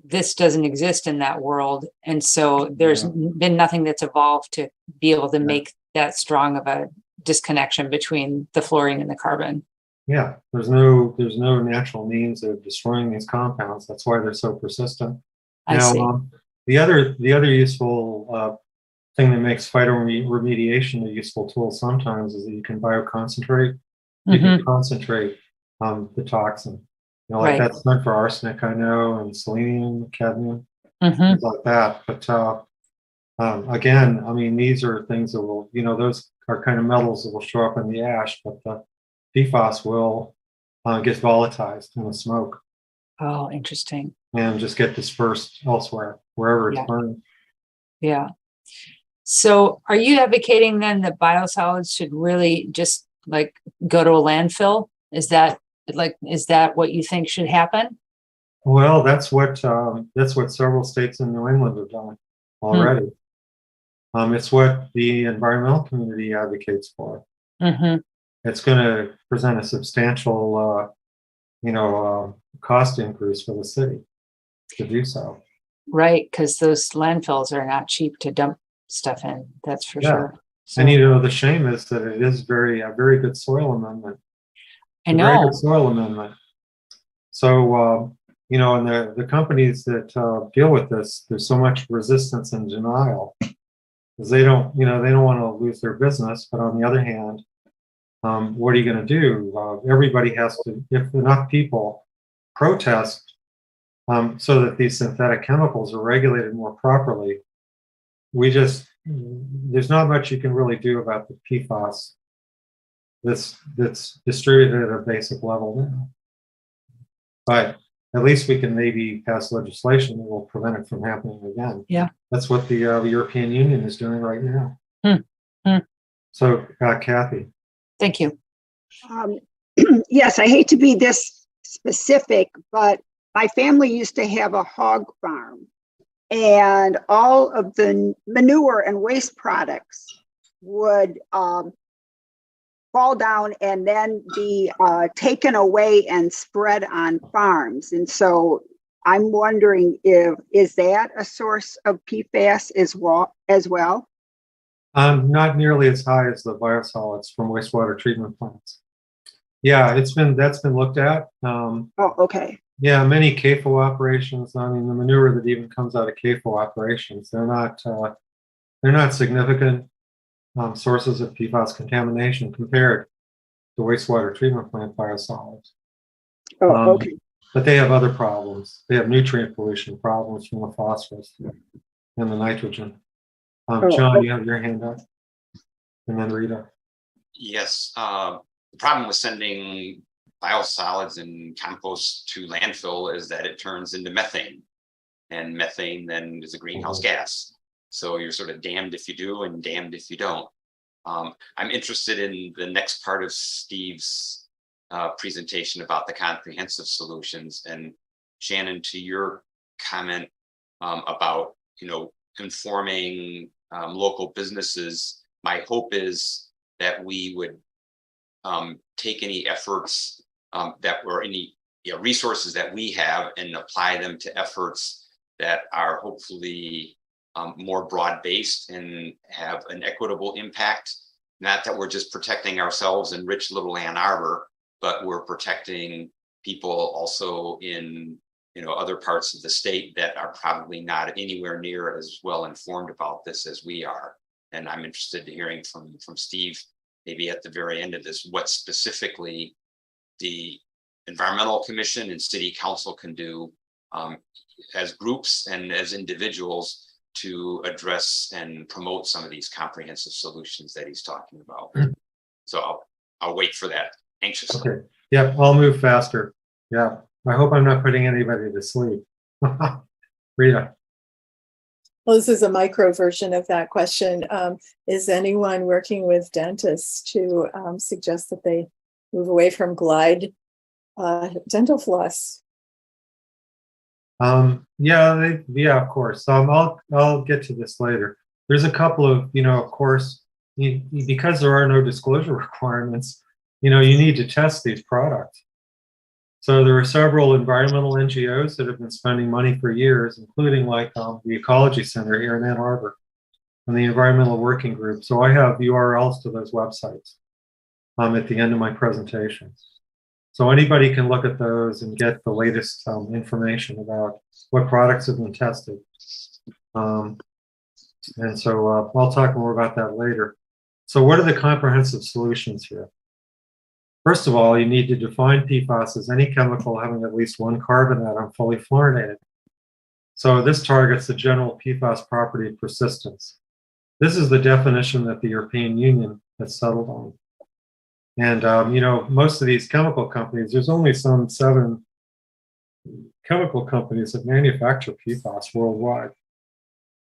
Speaker 8: this doesn't exist in that world. And so there's been nothing that's evolved to be able to make that strong of a disconnection between the fluorine and the carbon.
Speaker 2: Yeah, there's no natural means of destroying these compounds. That's why they're so persistent.
Speaker 8: I see.
Speaker 2: The other useful thing that makes phytoremediation a useful tool sometimes is that you can bioconcentrate. You can concentrate the toxin. Like that's meant for arsenic, I know, and selenium, cadmium, things like that. But again, I mean, these are things that will, those are kind of metals that will show up in the ash, but the Pfas will get volatilized in the smoke.
Speaker 8: Oh, interesting.
Speaker 2: And just get dispersed elsewhere, wherever it's burned.
Speaker 8: Yeah. So are you advocating then that biosolids should really just like go to a landfill? Is that what you think should happen?
Speaker 2: Well, that's what several states in New England have done already. It's what the environmental community advocates for. It's going to present a substantial, cost increase for the city to do so.
Speaker 8: Right, because those landfills are not cheap to dump stuff in. That's for sure. So,
Speaker 2: and the shame is that it is a very good soil amendment.
Speaker 8: I know.
Speaker 2: Very good soil amendment. So and the companies that deal with this, there's so much resistance and denial because they don't want to lose their business. But on the other hand, what are you going to do? Everybody has to, if enough people protest so that these synthetic chemicals are regulated more properly, there's not much you can really do about the PFAS that's distributed at a basic level now. But at least we can maybe pass legislation that will prevent it from happening again.
Speaker 8: Yeah.
Speaker 2: That's what the European Union is doing right now. So, Kathy.
Speaker 8: Thank you.
Speaker 7: Yes, I hate to be this specific, but my family used to have a hog farm, and all of the manure and waste products would fall down and then be taken away and spread on farms. And so I'm wondering is that a source of PFAS as well?
Speaker 2: Not nearly as high as the biosolids from wastewater treatment plants. Yeah, that's been looked at.
Speaker 7: Oh, okay.
Speaker 2: Yeah, many CAFO operations. I mean, the manure that even comes out of CAFO operations, they're not significant sources of PFAS contamination compared to wastewater treatment plant biosolids.
Speaker 7: Oh, okay.
Speaker 2: But they have other problems. They have nutrient pollution problems from the phosphorus and the nitrogen. John, okay. You have your hand up, and then Rita.
Speaker 5: Yes, the problem with sending biosolids and compost to landfill is that it turns into methane, and methane then is a greenhouse gas. So you're sort of damned if you do and damned if you don't. I'm interested in the next part of Steve's presentation about the comprehensive solutions, and Shannon, to your comment about informing local businesses. My hope is that we would take any efforts that or any resources that we have and apply them to efforts that are hopefully more broad-based and have an equitable impact. Not that we're just protecting ourselves in rich little Ann Arbor, but we're protecting people also in other parts of the state that are probably not anywhere near as well informed about this as we are. And I'm interested in hearing from Steve, maybe at the very end of this, what specifically the Environmental Commission and City Council can do as groups and as individuals to address and promote some of these comprehensive solutions that he's talking about. So I'll wait for that anxiously.
Speaker 2: Okay. Yeah, I'll move faster. Yeah. I hope I'm not putting anybody to sleep. Rita.
Speaker 3: Well, this is a micro version of that question. Is anyone working with dentists to suggest that they move away from Glide dental floss?
Speaker 2: Yeah, of course. I'll get to this later. There's a couple of, of course, because there are no disclosure requirements, you need to test these products. So there are several environmental NGOs that have been spending money for years, including like the Ecology Center here in Ann Arbor and the Environmental Working Group. So I have URLs to those websites at the end of my presentation. So anybody can look at those and get the latest information about what products have been tested. And so I'll talk more about that later. So what are the comprehensive solutions here? First of all, you need to define PFAS as any chemical having at least one carbon atom fully fluorinated. So this targets the general PFAS property of persistence. This is the definition that the European Union has settled on. And, most of these chemical companies, there's only some 7 chemical companies that manufacture PFAS worldwide.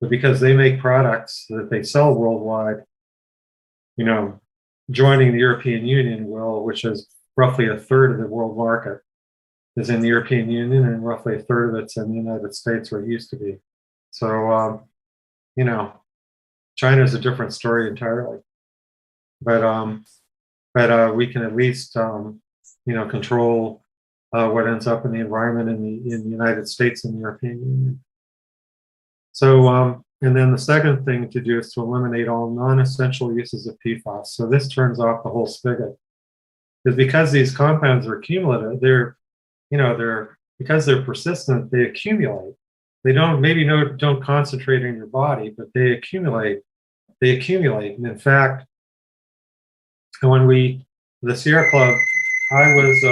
Speaker 2: But because they make products that they sell worldwide, joining the European Union which is roughly a third of the world market, is in the European Union, and roughly a third of it's in the United States, where it used to be. So, China is a different story entirely. But we can at least, control what ends up in the environment in the United States and the European Union. So, and then the second thing to do is to eliminate all non-essential uses of PFAS. So this turns off the whole spigot. Because these compounds are cumulative, because they're persistent, they accumulate. They don't concentrate in your body, but they accumulate. And in fact, when the Sierra Club, I was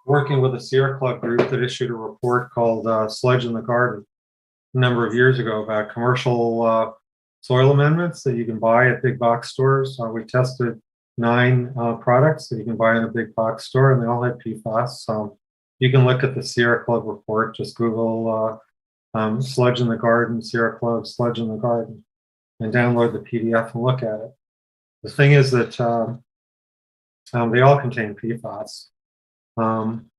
Speaker 2: working with a Sierra Club group that issued a report called Sludge in the Garden a number of years ago about commercial soil amendments that you can buy at big box stores. We tested 9 products that you can buy in a big box store, and they all had PFAS. So you can look at the Sierra Club report. Just Google Sludge in the Garden, Sierra Club, Sludge in the Garden, and download the PDF and look at it. The thing is that they all contain PFAS, and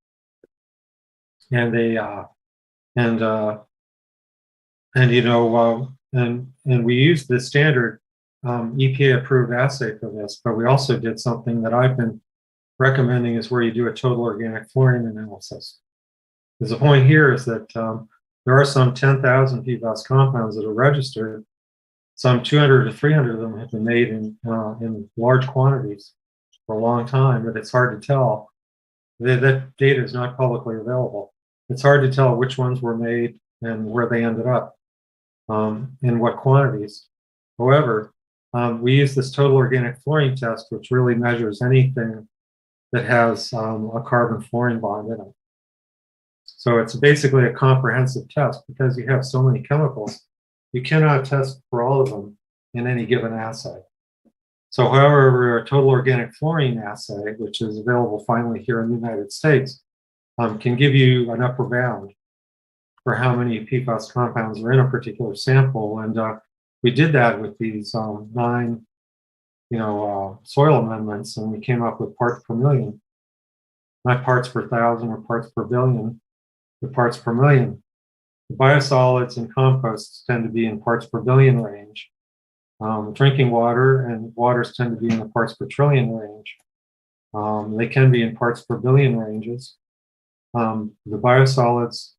Speaker 2: we used the standard EPA approved assay for this, but we also did something that I've been recommending, is where you do a total organic fluorine analysis. Because the point here is that there are some 10,000 PFAS compounds that are registered. Some 200 to 300 of them have been made in large quantities for a long time, but it's hard to tell. That data is not publicly available. It's hard to tell which ones were made and where they ended up, in what quantities. However, we use this total organic fluorine test, which really measures anything that has a carbon fluorine bond in it. So it's basically a comprehensive test. Because you have so many chemicals, you cannot test for all of them in any given assay. So however, a total organic fluorine assay, which is available finally here in the United States, can give you an upper bound for how many PFAS compounds are in a particular sample. And we did that with these 9 soil amendments, and we came up with parts per million. Not parts per thousand or parts per billion, but parts per million. The biosolids and composts tend to be in parts per billion range. Drinking water and waters tend to be in the parts per trillion range. They can be in parts per billion ranges. The biosolids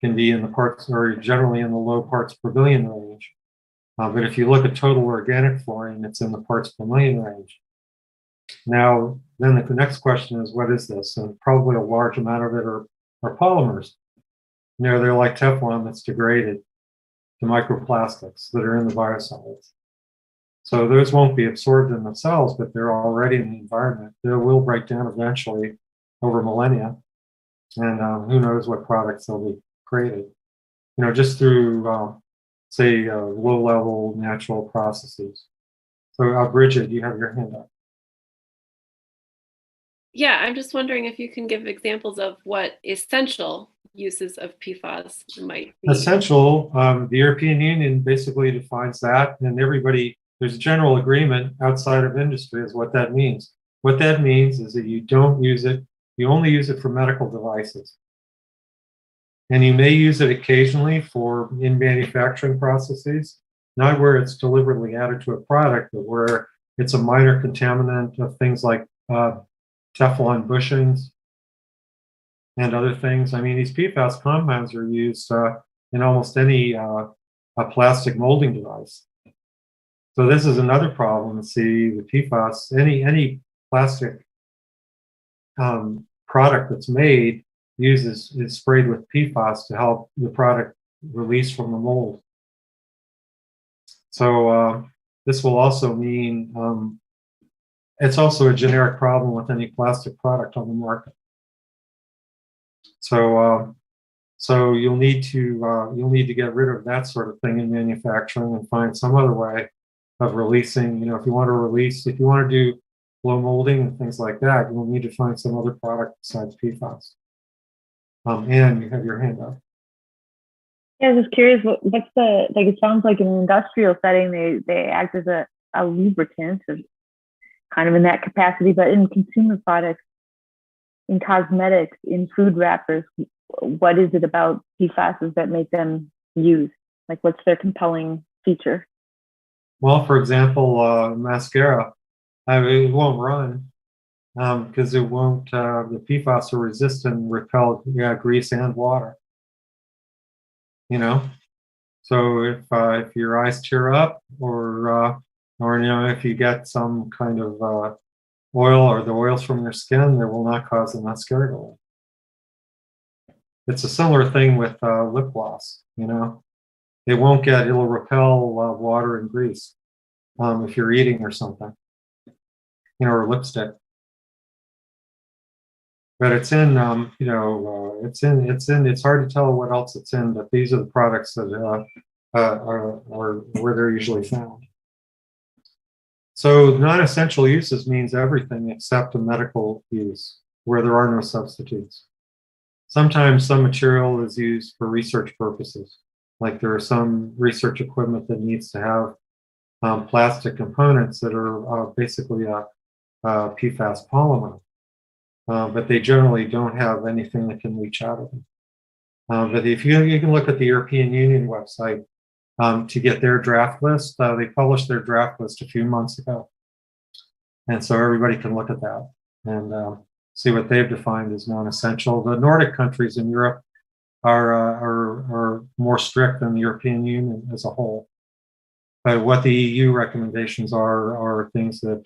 Speaker 2: can be in the parts, or generally in the low parts per billion range. But if you look at total organic fluorine, it's in the parts per million range. Now, then the next question is, what is this? And probably a large amount of it are polymers. They're like Teflon that's degraded to microplastics that are in the biosolids. So those won't be absorbed in the cells, but they're already in the environment. They will break down eventually over millennia. And who knows what products they'll be created. Just through, say, low-level natural processes. So, Bridget, you have your hand up.
Speaker 9: Yeah, I'm just wondering if you can give examples of what essential uses of PFAS might be.
Speaker 2: Essential, the European Union basically defines that, and there's a general agreement outside of industry as what that means. What that means is that you don't use it, you only use it for medical devices. And you may use it occasionally in manufacturing processes, not where it's deliberately added to a product, but where it's a minor contaminant of things like Teflon bushings and other things. I mean, these PFAS compounds are used in almost any a plastic molding device. So this is another problem. See, the PFAS, any plastic product that's made is sprayed with PFAS to help the product release from the mold. So this will also mean it's also a generic problem with any plastic product on the market. So you'll need to get rid of that sort of thing in manufacturing and find some other way of releasing. If you want to do blow molding and things like that, you'll need to find some other product besides PFAS. Anne, you have your hand up.
Speaker 6: Yeah, I was just curious, what's it sounds like in an industrial setting, they act as a lubricant, kind of in that capacity, but in consumer products, in cosmetics, in food wrappers, what is it about PFAS that make them used? Like, what's their compelling feature?
Speaker 2: Well, for example, mascara, it won't run because it won't, the PFAS are resistant and repel grease and water. So if your eyes tear up, or if you get some kind of oil or the oils from your skin, it will not cause the mascara to leak. It's a similar thing with lip gloss. It'll repel water and grease if you're eating or something, or lipstick. But it's in, it's hard to tell what else it's in, but these are the products that are where they're usually found. So non-essential uses means everything except a medical use where there are no substitutes. Sometimes some material is used for research purposes. Like there are some research equipment that needs to have plastic components that are basically a PFAS polymer. But they generally don't have anything that can leach out of them. But if you can look at the European Union website to get their draft list, they published their draft list a few months ago. And so everybody can look at that and see what they've defined as non-essential. The Nordic countries in Europe are more strict than the European Union as a whole. But what the EU recommendations are things that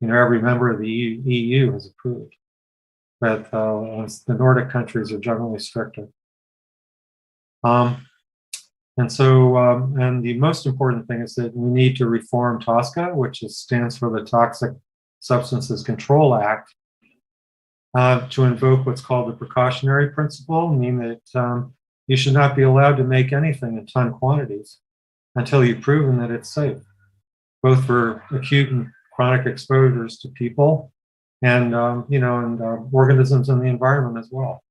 Speaker 2: every member of the EU has approved. But the Nordic countries are generally stricter. And the most important thing is that we need to reform TSCA, which stands for the Toxic Substances Control Act, to invoke what's called the precautionary principle, meaning that you should not be allowed to make anything in ton quantities until you've proven that it's safe, both for acute and chronic exposures to people and organisms in the environment as well.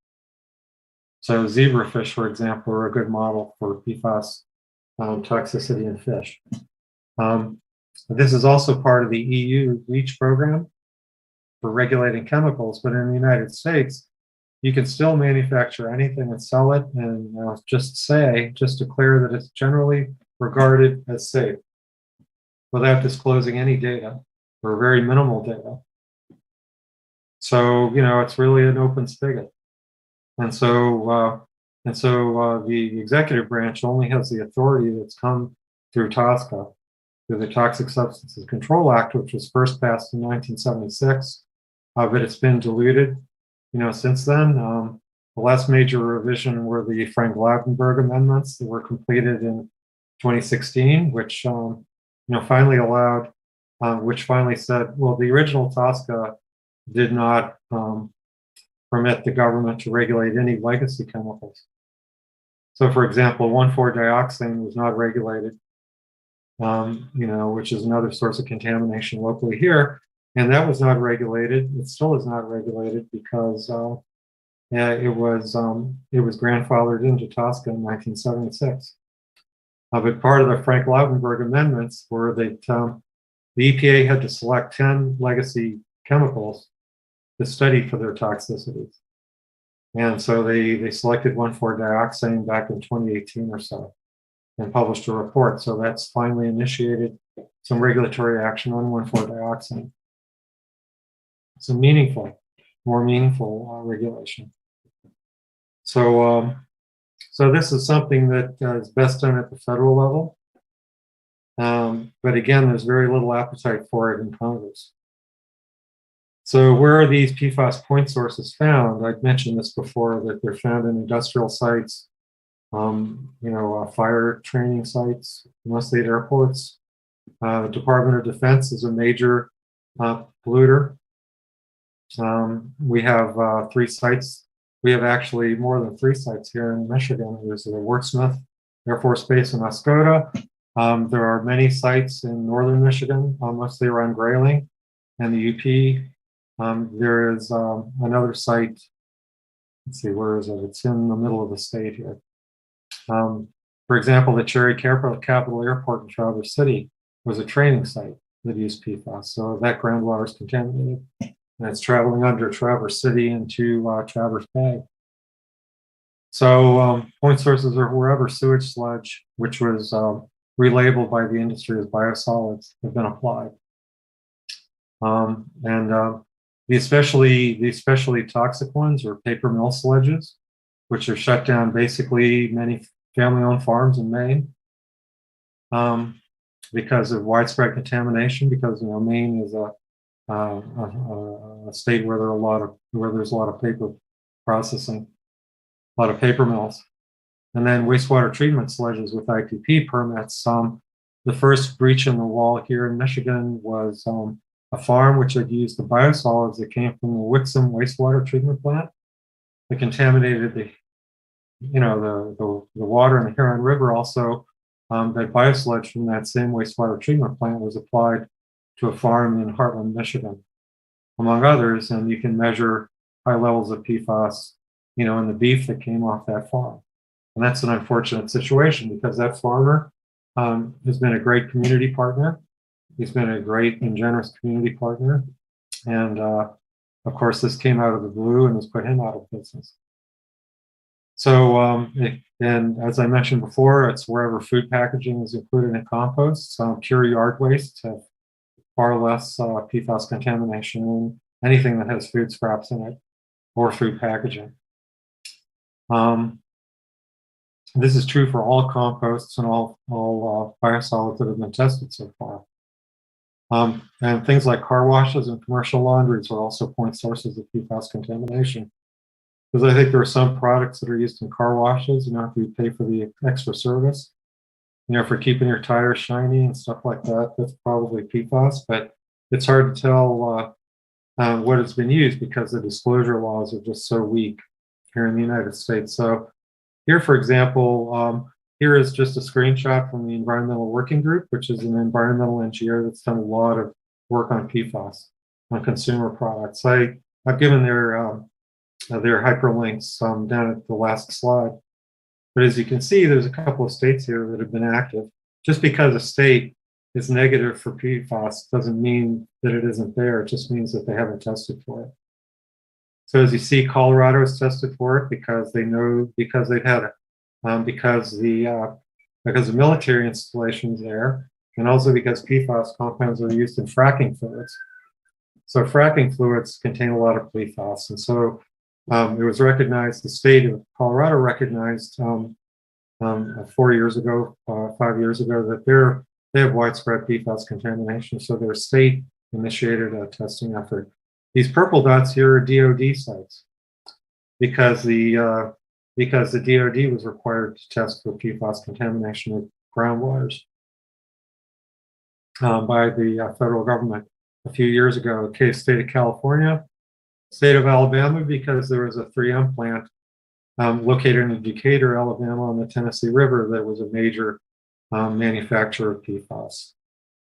Speaker 2: So zebrafish, for example, are a good model for PFAS toxicity in fish. This is also part of the EU REACH program for regulating chemicals, but in the United States, you can still manufacture anything and sell it and just declare that it's generally regarded as safe without disclosing any data or very minimal data. So, it's really an open spigot. And so And so the executive branch only has the authority that's come through TSCA, through the Toxic Substances Control Act, which was first passed in 1976, but it's been diluted, since then. The last major revision were the Frank-Lautenberg amendments that were completed in 2016, which finally allowed, which finally said, well, the original TSCA did not permit the government to regulate any legacy chemicals. So, for example, 1,4-dioxane was not regulated, which is another source of contamination locally here, and that was not regulated. It still is not regulated because it was grandfathered into TSCA in 1976. But part of the Frank-Lautenberg amendments were that the EPA had to select 10 legacy chemicals to study for their toxicities. And so they selected 1,4-dioxane back in 2018 or so and published a report. So that's finally initiated some regulatory action on 1,4-dioxane. It's a more meaningful regulation. So this is something that is best done at the federal level. But again, there's very little appetite for it in Congress. So where are these PFAS point sources found? I've mentioned this before, that they're found in industrial sites, fire training sites, mostly at airports. Department of Defense is a major polluter. We have 3 sites. We have actually more than 3 sites here in Michigan. There's the Wurtsmith Air Force Base in Oscoda. There are many sites in northern Michigan, mostly around Grayling and the UP. There is another site. Let's see, where is it? It's in the middle of the state here. For example, the Cherry Capital Airport in Traverse City was a training site that used PFAS. So that groundwater is contaminated, and it's traveling under Traverse City into Traverse Bay. So point sources are wherever sewage sludge, which was relabeled by the industry as biosolids, have been applied. The especially toxic ones are paper mill sludges, which are shut down basically many family-owned farms in Maine because of widespread contamination. Because Maine is a state where there's a lot of paper processing, a lot of paper mills, and then wastewater treatment sludges with ITP permits. The first breach in the wall here in Michigan was a farm which had used the biosolids that came from the Wixom wastewater treatment plant. That contaminated the water in the Huron River. Also, that biosludge from that same wastewater treatment plant was applied to a farm in Heartland, Michigan, among others. And you can measure high levels of PFAS, in the beef that came off that farm. And that's an unfortunate situation because that farmer has been a great community partner. He's been a great and generous community partner. And of course, this came out of the blue and has put him out of business. So, and as I mentioned before, it's wherever food packaging is included in compost. Pure yard waste have far less PFAS contamination than anything that has food scraps in it or food packaging. This is true for all composts and all biosolids that have been tested so far. And things like car washes and commercial laundries are also point sources of PFAS contamination. Because I think there are some products that are used in car washes, if you pay for the extra service, for keeping your tires shiny and stuff like that, that's probably PFAS, but it's hard to tell what it's been used because the disclosure laws are just so weak here in the United States. So here, for example, here is just a screenshot from the Environmental Working Group, which is an environmental NGO that's done a lot of work on PFAS, on consumer products. I've given their hyperlinks down at the last slide. But as you can see, there's a couple of states here that have been active. Just because a state is negative for PFAS doesn't mean that it isn't there. It just means that they haven't tested for it. So as you see, Colorado has tested for it because they know, because they've had it, because the military installations there, and also because PFAS compounds are used in fracking fluids. So fracking fluids contain a lot of PFAS, and so It was recognized, the state of Colorado recognized 4 years ago, 5 years ago, that they have widespread PFAS contamination. So their state initiated a testing effort. These purple dots here are DoD sites because the DoD was required to test for PFAS contamination of groundwaters by the federal government a few years ago. Okay, state of California, state of Alabama, because there was a 3M plant located in Decatur, Alabama, on the Tennessee River that was a major manufacturer of PFAS.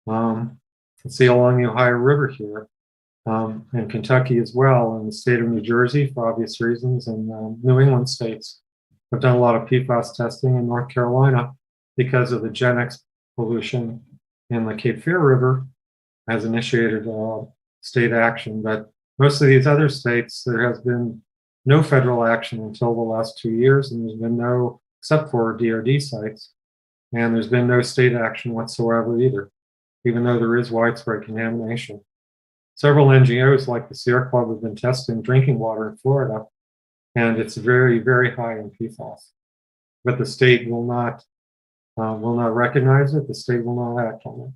Speaker 2: Let's see, along the Ohio River here, and Kentucky as well, and the state of New Jersey for obvious reasons, and New England states have done a lot of PFAS testing. In North Carolina, because of the GenX pollution in the Cape Fear River, has initiated state action. But most of these other states, there has been no federal action until the last 2 years, and there's been no, except for DoD sites, and there's been no state action whatsoever either, even though there is widespread contamination. Several NGOs like the Sierra Club have been testing drinking water in Florida, and it's very, very high in PFAS. But the state will not recognize it. The state will not act on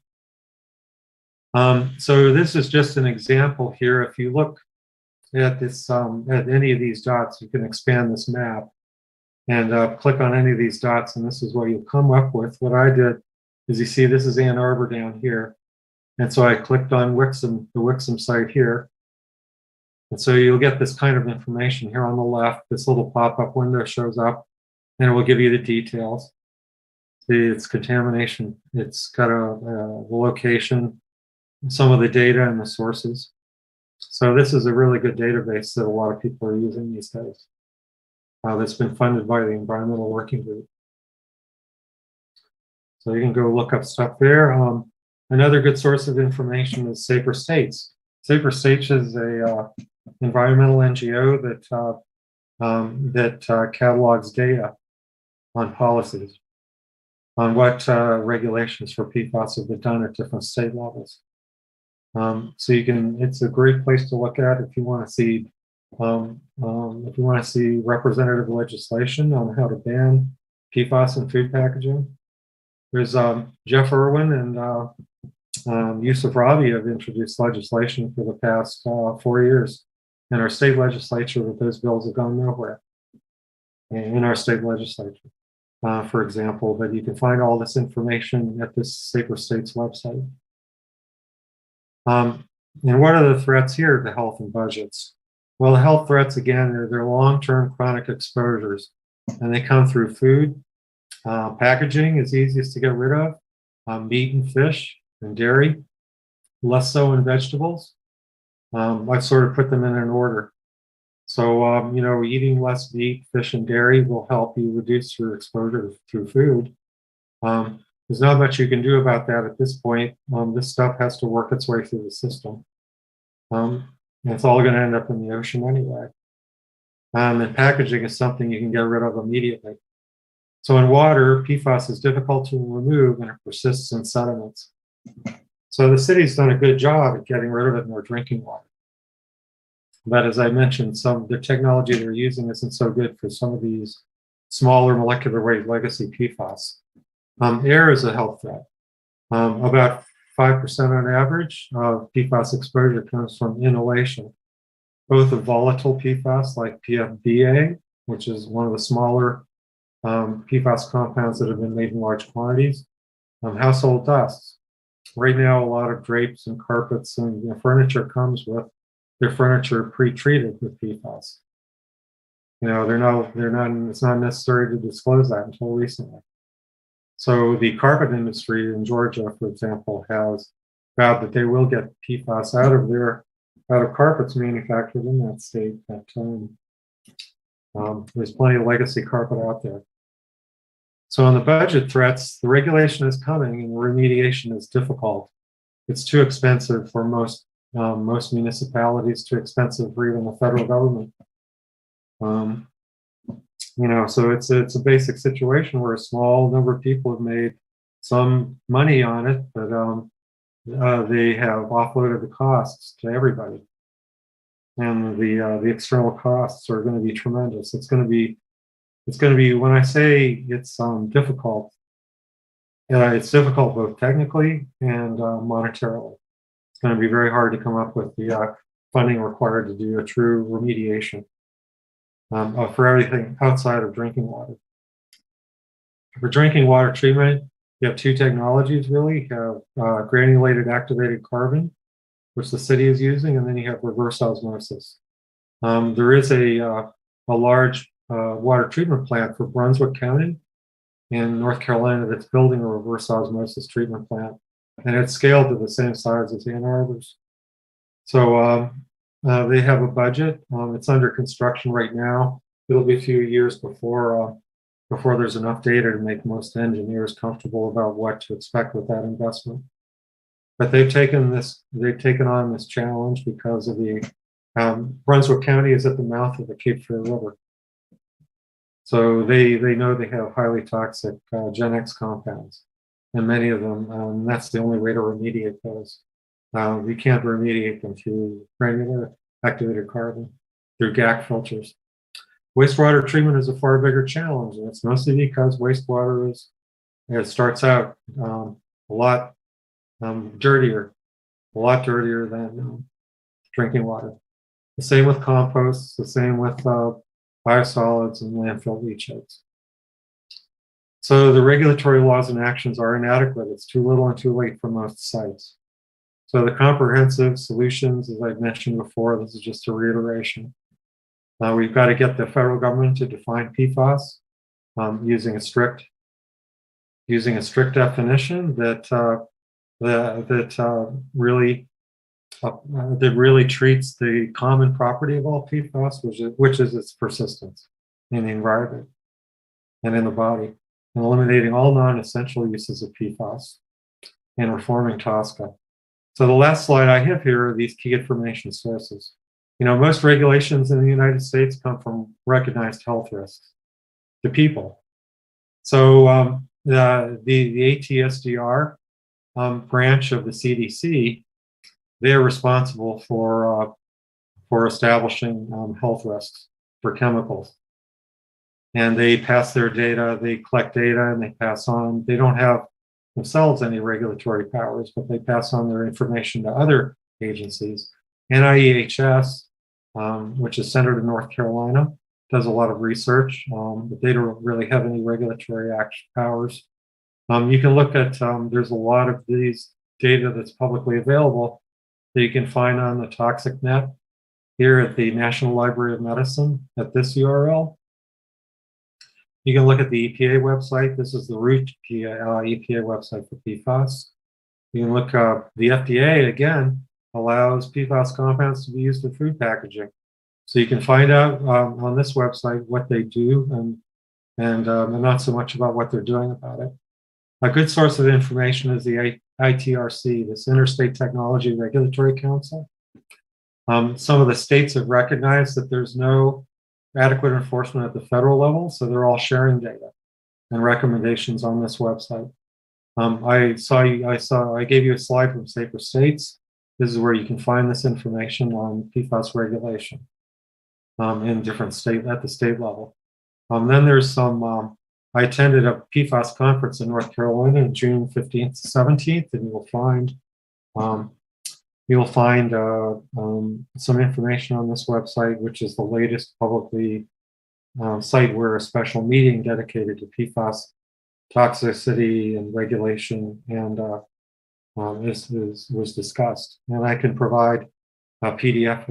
Speaker 2: it. So this is just an example here. If you look at this, at any of these dots, you can expand this map and click on any of these dots, and this is what you'll come up with. What I did is, you see, this is Ann Arbor down here. And so I clicked on Wixom, the Wixom site here. And so you'll get this kind of information here on the left. This little pop-up window shows up, and it will give you the details. See, it's contamination. It's got the location, some of the data, and the sources. So this is a really good database that a lot of people are using these days. That's been funded by the Environmental Working Group. So you can go look up stuff there. Another good source of information is Safer States. Safer States is a environmental NGO that catalogs data on policies, on what regulations for PFAS have been done at different state levels. So you can, it's a great place to look at if you want to see representative legislation on how to ban PFAS in food packaging. There's Jeff Irwin and Yusuf Rabi have introduced legislation for the past 4 years in our state legislature, but those bills have gone nowhere in our state legislature, for example. But you can find all this information at this Safer States website. And what are the threats here to health and budgets? Well, the health threats, again, they're long-term chronic exposures, and they come through food. Packaging is easiest to get rid of, meat and fish and dairy, less so in vegetables. I sort of put them in an order. So, you know, eating less meat, fish, and dairy will help you reduce your exposure through food. There's not much you can do about that at this point. This stuff has to work its way through the system. And it's all going to end up in the ocean anyway. And packaging is something you can get rid of immediately. So in water, PFAS is difficult to remove and it persists in sediments. So the city's done a good job at getting rid of it in their drinking water. But as I mentioned, some of the technology they're using isn't so good for some of these smaller molecular weight legacy PFAS. Air is a health threat. About 5% on average of PFAS exposure comes from inhalation, both of volatile PFAS like PFBA, which is one of the smaller PFAS compounds that have been made in large quantities, household dusts. Right now, a lot of drapes and carpets and furniture comes with their furniture pre-treated with PFAS. You know, it's not necessary to disclose that until recently. So the carpet industry in Georgia, for example, has vowed that they will get PFAS out of carpets manufactured in that state. There's plenty of legacy carpet out there. So on the budget threats, the regulation is coming and the remediation is difficult. It's too expensive for most municipalities, too expensive for even the federal government. You know, so it's a basic situation where a small number of people have made some money on it, but they have offloaded the costs to everybody. and the external costs are going to be tremendous. It's going to be when I say it's difficult, it's difficult both technically and monetarily. It's going to be very hard to come up with the funding required to do a true remediation for everything outside of drinking water. For drinking water treatment, you have two technologies really. You have granulated activated carbon, which the city is using, and then you have reverse osmosis. There is a large water treatment plant for Brunswick County in North Carolina that's building a reverse osmosis treatment plant, and it's scaled to the same size as Ann Arbor's. So they have a budget. It's under construction right now. It'll be a few years before there's enough data to make most engineers comfortable about what to expect with that investment. But they've taken on this challenge because of the Brunswick County is at the mouth of the Cape Fear River. So they know they have highly toxic Gen X compounds, and many of them, that's the only way to remediate those. We can't remediate them through granular activated carbon, through GAC filters. Wastewater treatment is a far bigger challenge, and it's mostly because wastewater it starts out a lot dirtier than drinking water. The same with compost, the same with biosolids and landfill leachates. So the regulatory laws and actions are inadequate. It's too little and too late for most sites. So the comprehensive solutions, as I've mentioned before, this is just a reiteration. We've got to get the federal government to define PFAS using a strict definition that really treats the common property of all PFAS, which is its persistence in the environment and in the body, and eliminating all non-essential uses of PFAS and reforming TSCA. So the last slide I have here are these key information sources. Most regulations in the United States come from recognized health risks to people. So the ATSDR branch of the CDC, they're responsible for establishing health risks for chemicals. And they pass their data, they collect data, and they pass on. They don't have themselves any regulatory powers, but they pass on their information to other agencies. NIEHS, which is centered in North Carolina, does a lot of research, but they don't really have any regulatory powers. You can look at, there's a lot of these data that's publicly available that you can find on the Toxic Net here at the National Library of Medicine at this URL. You can look at the EPA website. This is the root EPA website for PFAS. You can look up the FDA, again, allows PFAS compounds to be used in food packaging. So you can find out on this website what they do and not so much about what they're doing about it. A good source of information is the ITRC, this Interstate Technology Regulatory Council. Some of the states have recognized that there's no adequate enforcement at the federal level, so they're all sharing data and recommendations on this website. I gave you a slide from Safer States. This is where you can find this information on PFAS regulation in different at the state level. Then there's some. I attended a PFAS conference in North Carolina on June 15th to 17th, and you'll find some information on this website, which is the latest publicly site where a special meeting dedicated to PFAS toxicity and regulation and was discussed. And I can provide a PDF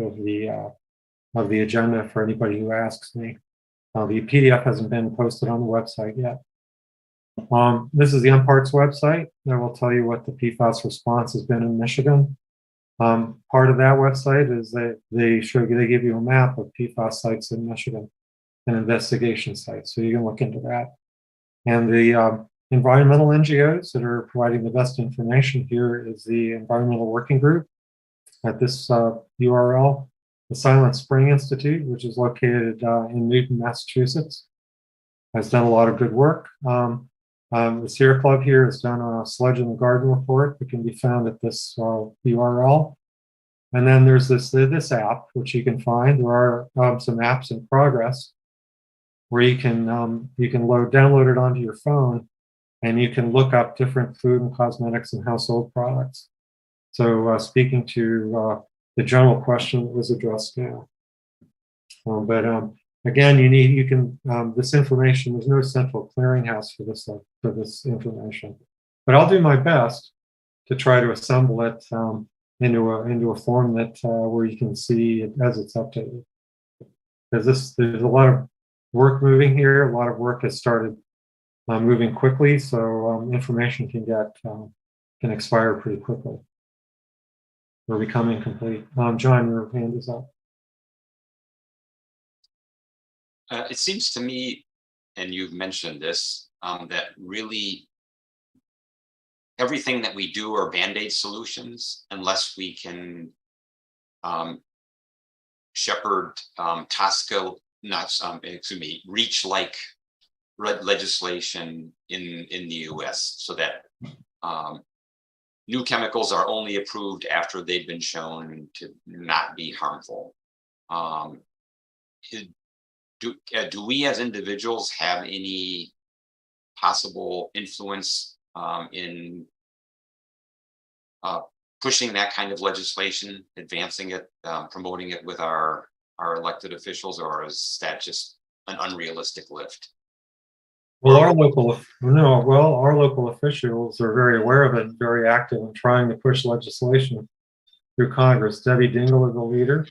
Speaker 2: of the agenda for anybody who asks me. The PDF hasn't been posted on the website yet. This is the UNPARTS website. I will tell you what the PFAS response has been in Michigan. Part of that website is that they give you a map of PFAS sites in Michigan and investigation sites, so you can look into that. And the environmental NGOs that are providing the best information here is the Environmental Working Group at this URL. The Silent Spring Institute, which is located in Newton, Massachusetts, has done a lot of good work. The Sierra Club here has done a Sludge in the Garden report that can be found at this URL. And then there's this app, which you can find. There are some apps in progress where you can download it onto your phone, and you can look up different food and cosmetics and household products. So speaking to the general question that was addressed now. But again, this information, there's no central clearinghouse for this information. But I'll do my best to try to assemble it into a form that where you can see it as it's updated. Because there's a lot of work moving here. A lot of work has started moving quickly, so information can expire pretty quickly or become incomplete. John, your hand is up.
Speaker 5: It seems to me, and you've mentioned this, that really everything that we do are Band-Aid solutions unless we can shepherd reach like legislation in the US so that new chemicals are only approved after they've been shown to not be harmful. Do we as individuals have any possible influence in pushing that kind of legislation, advancing it, promoting it with our elected officials, or is that just an unrealistic lift?
Speaker 2: Well, our local officials are very aware of it and very active in trying to push legislation through Congress. Debbie Dingell is the leader.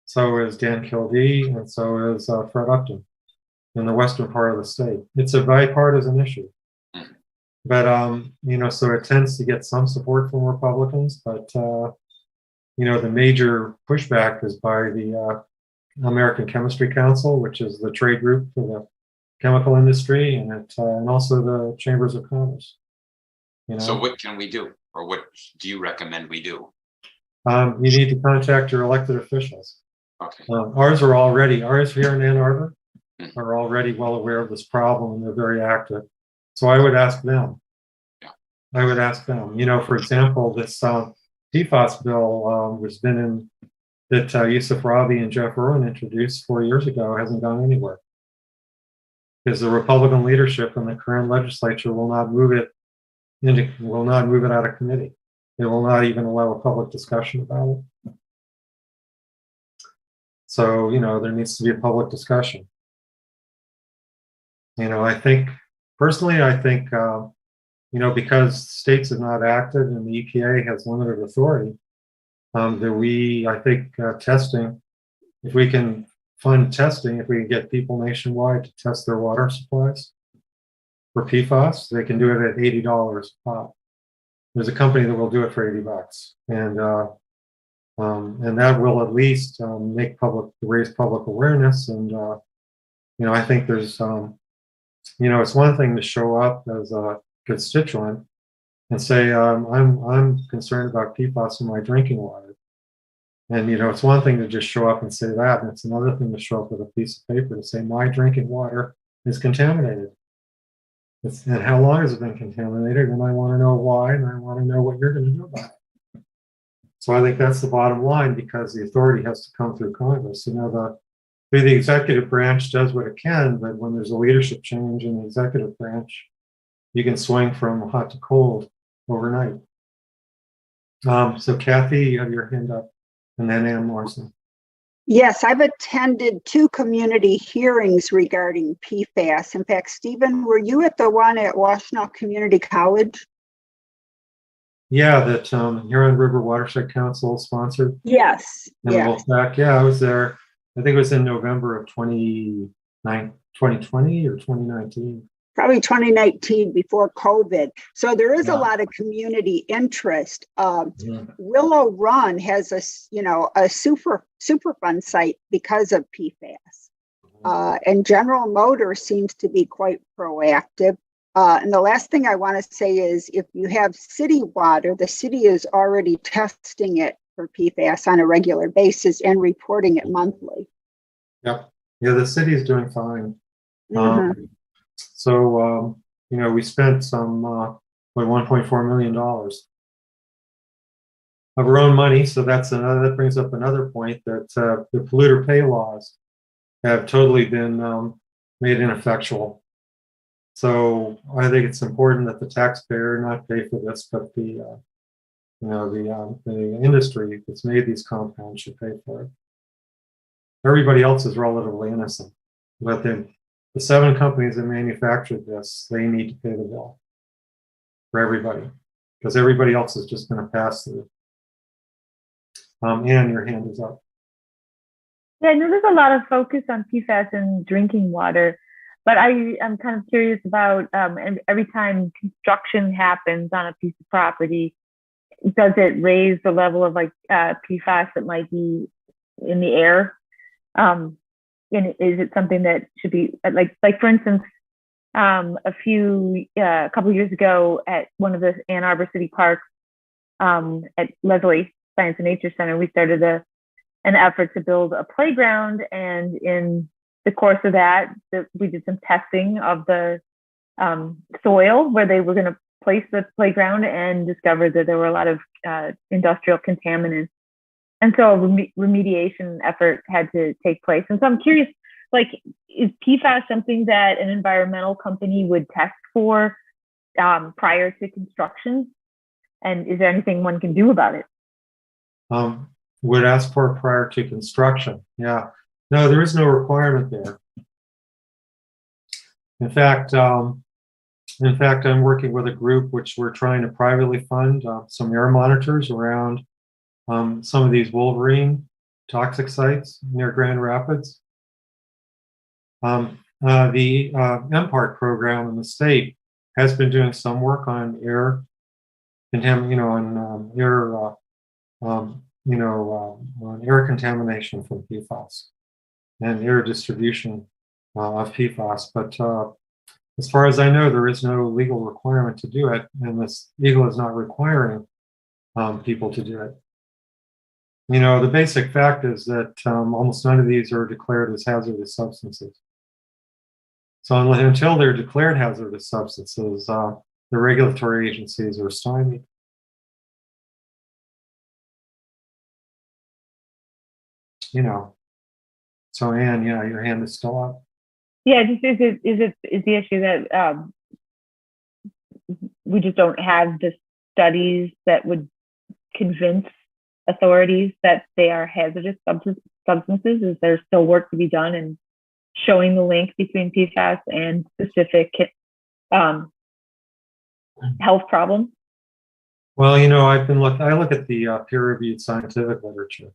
Speaker 2: So is Dan Kildee, and so is Fred Upton in the western part of the state. It's a bipartisan issue. But, so it tends to get some support from Republicans, but, the major pushback is by the American Chemistry Council, which is the trade group for the chemical industry, and also the chambers of commerce.
Speaker 5: So what can we do, or what do you recommend we do?
Speaker 2: You need to contact your elected officials.
Speaker 5: Okay.
Speaker 2: Ours here in Ann Arbor are already well aware of this problem, and they're very active. So I would ask them.
Speaker 5: Yeah.
Speaker 2: I would ask them. For example, this Pfas bill has been in that Yusuf Rabi and Jeff Irwin introduced 4 years ago hasn't gone anywhere because the Republican leadership in the current legislature will not move it out of committee. They will not even allow a public discussion about it. So there needs to be a public discussion. I think because states have not acted and the EPA has limited authority, testing, if we can fund testing, if we can get people nationwide to test their water supplies for PFAS, they can do it at $80 a pop. There's a company that will do it for $80, and that will at least raise public awareness. And I think there's it's one thing to show up as a constituent and say I'm concerned about PFAS in my drinking water, and it's one thing to just show up and say that, and it's another thing to show up with a piece of paper to say my drinking water is contaminated. And how long has it been contaminated? And I want to know why, and I want to know what you're going to do about it. So I think that's the bottom line, because the authority has to come through Congress. The executive branch does what it can, but when there's a leadership change in the executive branch, you can swing from hot to cold overnight. So Kathy, you have your hand up, and then Ann Morrison.
Speaker 7: Yes, I've attended 2 community hearings regarding PFAS. In fact, Stephen, were you at the one at Washtenaw Community College?
Speaker 2: Yeah, that Huron River Watershed Council sponsored.
Speaker 7: Yes.
Speaker 2: Yeah, I was there. I think it was in November of 2020 or 2019.
Speaker 7: Probably 2019, before COVID. So there is a lot of community interest. Willow Run has a Superfund site because of PFAS. And General Motors seems to be quite proactive. And the last thing I want to say is, if you have city water, the city is already testing it for PFAS on a regular basis and reporting it monthly.
Speaker 2: Yep. Yeah, the city is doing fine. We spent some $1.4 million of our own money. So that brings up another point that the polluter pay laws have totally been made ineffectual. So I think it's important that the taxpayer not pay for this, but the industry that's made these compounds should pay for it. Everybody else is relatively innocent, but then the 7 companies that manufactured this, they need to pay the bill for everybody, because everybody else is just going to pass through. Anne, your hand is up.
Speaker 6: Yeah, I know there's a lot of focus on PFAS in drinking water, but I'm kind of curious about every time construction happens on a piece of property, does it raise the level of like PFAS that might be in the air? And is it something that should be like for instance, a couple of years ago at one of the Ann Arbor City parks at Leslie Science and Nature Center, we started an effort to build a playground, and in the course of that, we did some testing of the soil where they were going to place the playground, and discovered that there were a lot of industrial contaminants. And so a remediation effort had to take place. And so I'm curious, like, is PFAS something that an environmental company would test for prior to construction? And is there anything one can do about it?
Speaker 2: Would ask for it prior to construction. Yeah. No, there is no requirement there. In fact, I'm working with a group which we're trying to privately fund some air monitors around some of these Wolverine toxic sites near Grand Rapids. The MPART program in the state has been doing some work on air on air contamination from PFAS and air distribution of PFAS. But as far as I know, there is no legal requirement to do it, and this Eagle is not requiring people to do it. You know, the basic fact is that almost none of these are declared as hazardous substances. So until they're declared hazardous substances, the regulatory agencies are stymied. You know, so Anne, yeah, your hand is still up.
Speaker 6: Yeah, just is the issue that we just don't have the studies that would convince authorities that they are hazardous substances? Is there still work to be done in showing the link between PFAS and specific health problems?
Speaker 2: Well, you know, I look at the peer-reviewed scientific literature.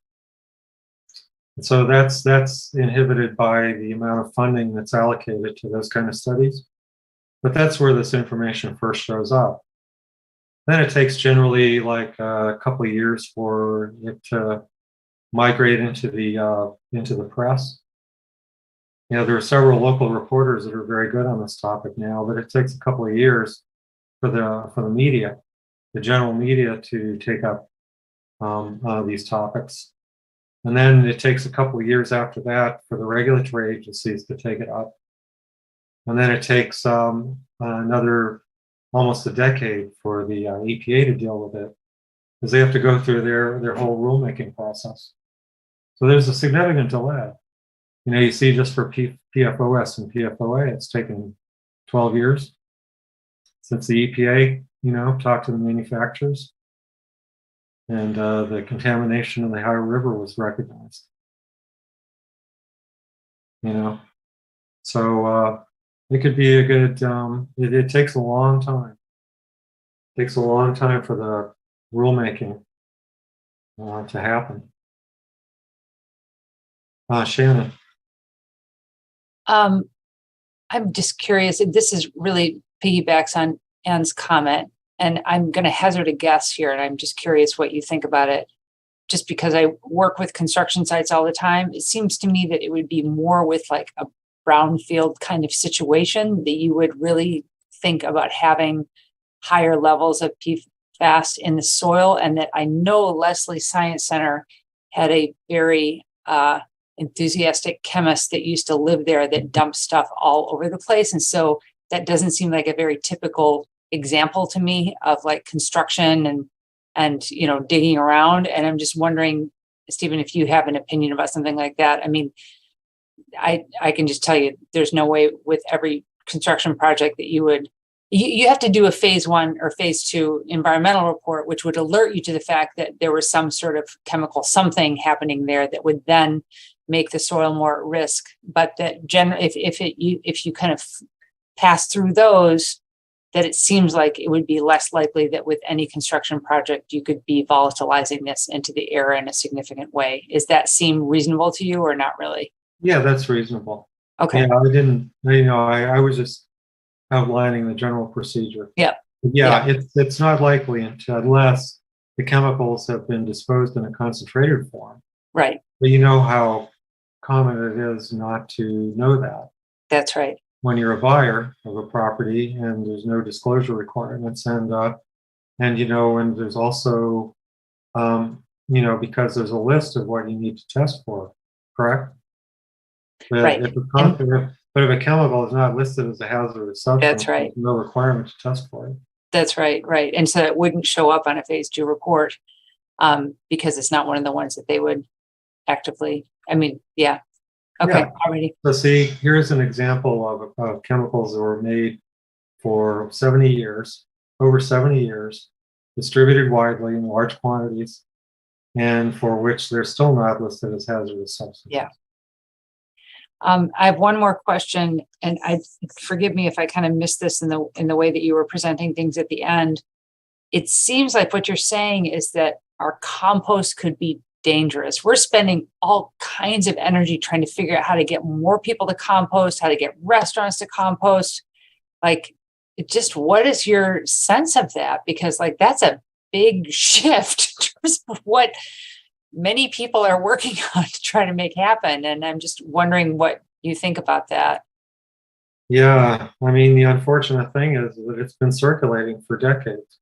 Speaker 2: And so that's inhibited by the amount of funding that's allocated to those kind of studies. But that's where this information first shows up. Then it takes generally like a couple of years for it to migrate into the press. You know, there are several local reporters that are very good on this topic now, but it takes a couple of years for the media, the general media, to take up these topics. And then it takes a couple of years after that for the regulatory agencies to take it up. And then it takes another almost a decade for the EPA to deal with it, because they have to go through their whole rulemaking process. So there's a significant delay. You know, you see just for PFOS and PFOA, it's taken 12 years since the EPA, you know, talked to the manufacturers, and the contamination in the Ohio River was recognized. You know, so it could be a good, it takes a long time. It takes a long time for the rulemaking to happen. Shannon.
Speaker 8: I'm just curious, this is really piggybacks on Anne's comment, and I'm going to hazard a guess here, and I'm just curious what you think about it. Just because I work with construction sites all the time, it seems to me that it would be more with like a brownfield kind of situation that you would really think about having higher levels of PFAS in the soil. And that I know Leslie Science Center had a very enthusiastic chemist that used to live there that dumped stuff all over the place. And so that doesn't seem like a very typical example to me of like construction and and, digging around. And I'm just wondering, Stephen, if you have an opinion about something like that. I mean, I can just tell you, there's no way with every construction project that you have to do a phase 1 or phase 2 environmental report, which would alert you to the fact that there was some sort of chemical, something happening there that would then make the soil more at risk. But that if you kind of pass through those, that it seems like it would be less likely that with any construction project, you could be volatilizing this into the air in a significant way. Does that seem reasonable to you or not really?
Speaker 2: Yeah, that's reasonable.
Speaker 8: Okay.
Speaker 2: Yeah, I didn't, I was just outlining the general procedure.
Speaker 8: Yeah.
Speaker 2: Yeah, it's not likely unless the chemicals have been disposed in a concentrated form.
Speaker 8: Right.
Speaker 2: But you know how common it is not to know that.
Speaker 8: That's right.
Speaker 2: When you're a buyer of a property and there's no disclosure requirements, and there's also because there's a list of what you need to test for, correct? But
Speaker 8: right.
Speaker 2: If a chemical is not listed as a hazardous substance,
Speaker 8: that's right.
Speaker 2: There's no requirement to test for it.
Speaker 8: That's right. Right. And so it wouldn't show up on a phase 2 report because it's not one of the ones that they would actively. I mean, yeah. Okay.
Speaker 2: Yeah.
Speaker 8: Already.
Speaker 2: So see, here's an example of chemicals that were made for 70 years, over 70 years, distributed widely in large quantities, and for which they're still not listed as hazardous substances.
Speaker 8: Yeah. I have one more question, and forgive me if I kind of missed this in the way that you were presenting things at the end. It seems like what you're saying is that our compost could be dangerous. We're spending all kinds of energy trying to figure out how to get more people to compost, how to get restaurants to compost. What is your sense of that? Because that's a big shift in terms of what many people are working on to try to make happen. And I'm just wondering what you think about that.
Speaker 2: Yeah, I mean, the unfortunate thing is that it's been circulating for decades.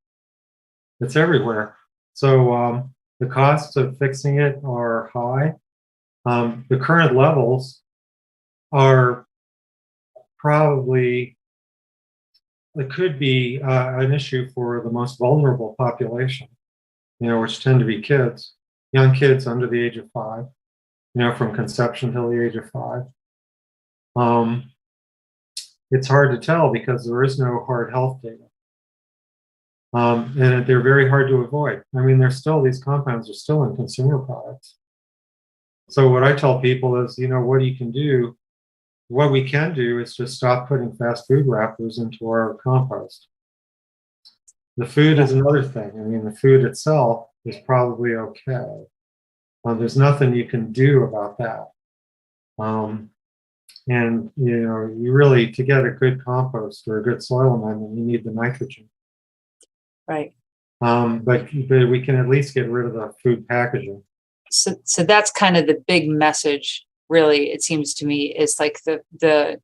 Speaker 2: It's everywhere. So the costs of fixing it are high. The current levels are probably, it could be an issue for the most vulnerable population, which tend to be kids. Young kids under the age of 5, from conception till the age of 5. It's hard to tell because there is no hard health data. And they're very hard to avoid. I mean, these compounds are still in consumer products. So what I tell people is, what we can do is just stop putting fast food wrappers into our compost. The food is another thing. I mean, the food itself is probably okay. There's nothing you can do about that. And you really, to get a good compost or a good soil amendment, you need the nitrogen.
Speaker 8: Right.
Speaker 2: But we can at least get rid of the food packaging.
Speaker 8: So that's kind of the big message, really, it seems to me, is like the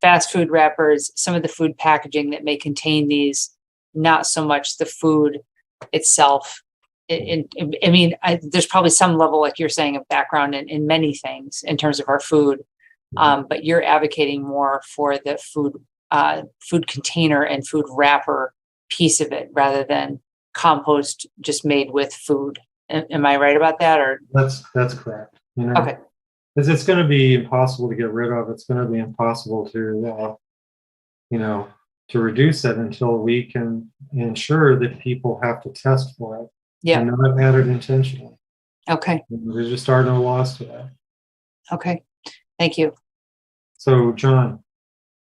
Speaker 8: fast food wrappers, some of the food packaging that may contain these, not so much the food itself. There's probably some level, like you're saying, of background in many things in terms of our food, but you're advocating more for the food container and food wrapper piece of it rather than compost just made with food. Am I right about that? Or
Speaker 2: that's correct.
Speaker 8: Okay.
Speaker 2: Because it's going to be impossible to get rid of. It's going to be impossible to reduce it until we can ensure that people have to test for it.
Speaker 8: Yeah.
Speaker 2: And not added intentionally.
Speaker 8: Okay.
Speaker 2: There just are no laws to that.
Speaker 8: Okay. Thank you.
Speaker 2: So, John.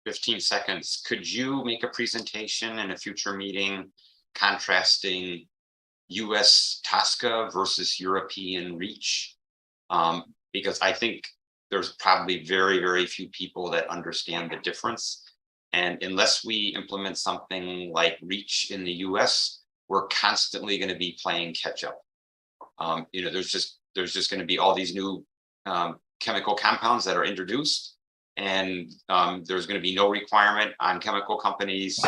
Speaker 5: 15 seconds. Could you make a presentation in a future meeting contrasting US TSCA versus European REACH? Because I think there's probably very, very few people that understand the difference. And unless we implement something like REACH in the US, we're constantly going to be playing catch up. There's just going to be all these new chemical compounds that are introduced, and there's going to be no requirement on chemical companies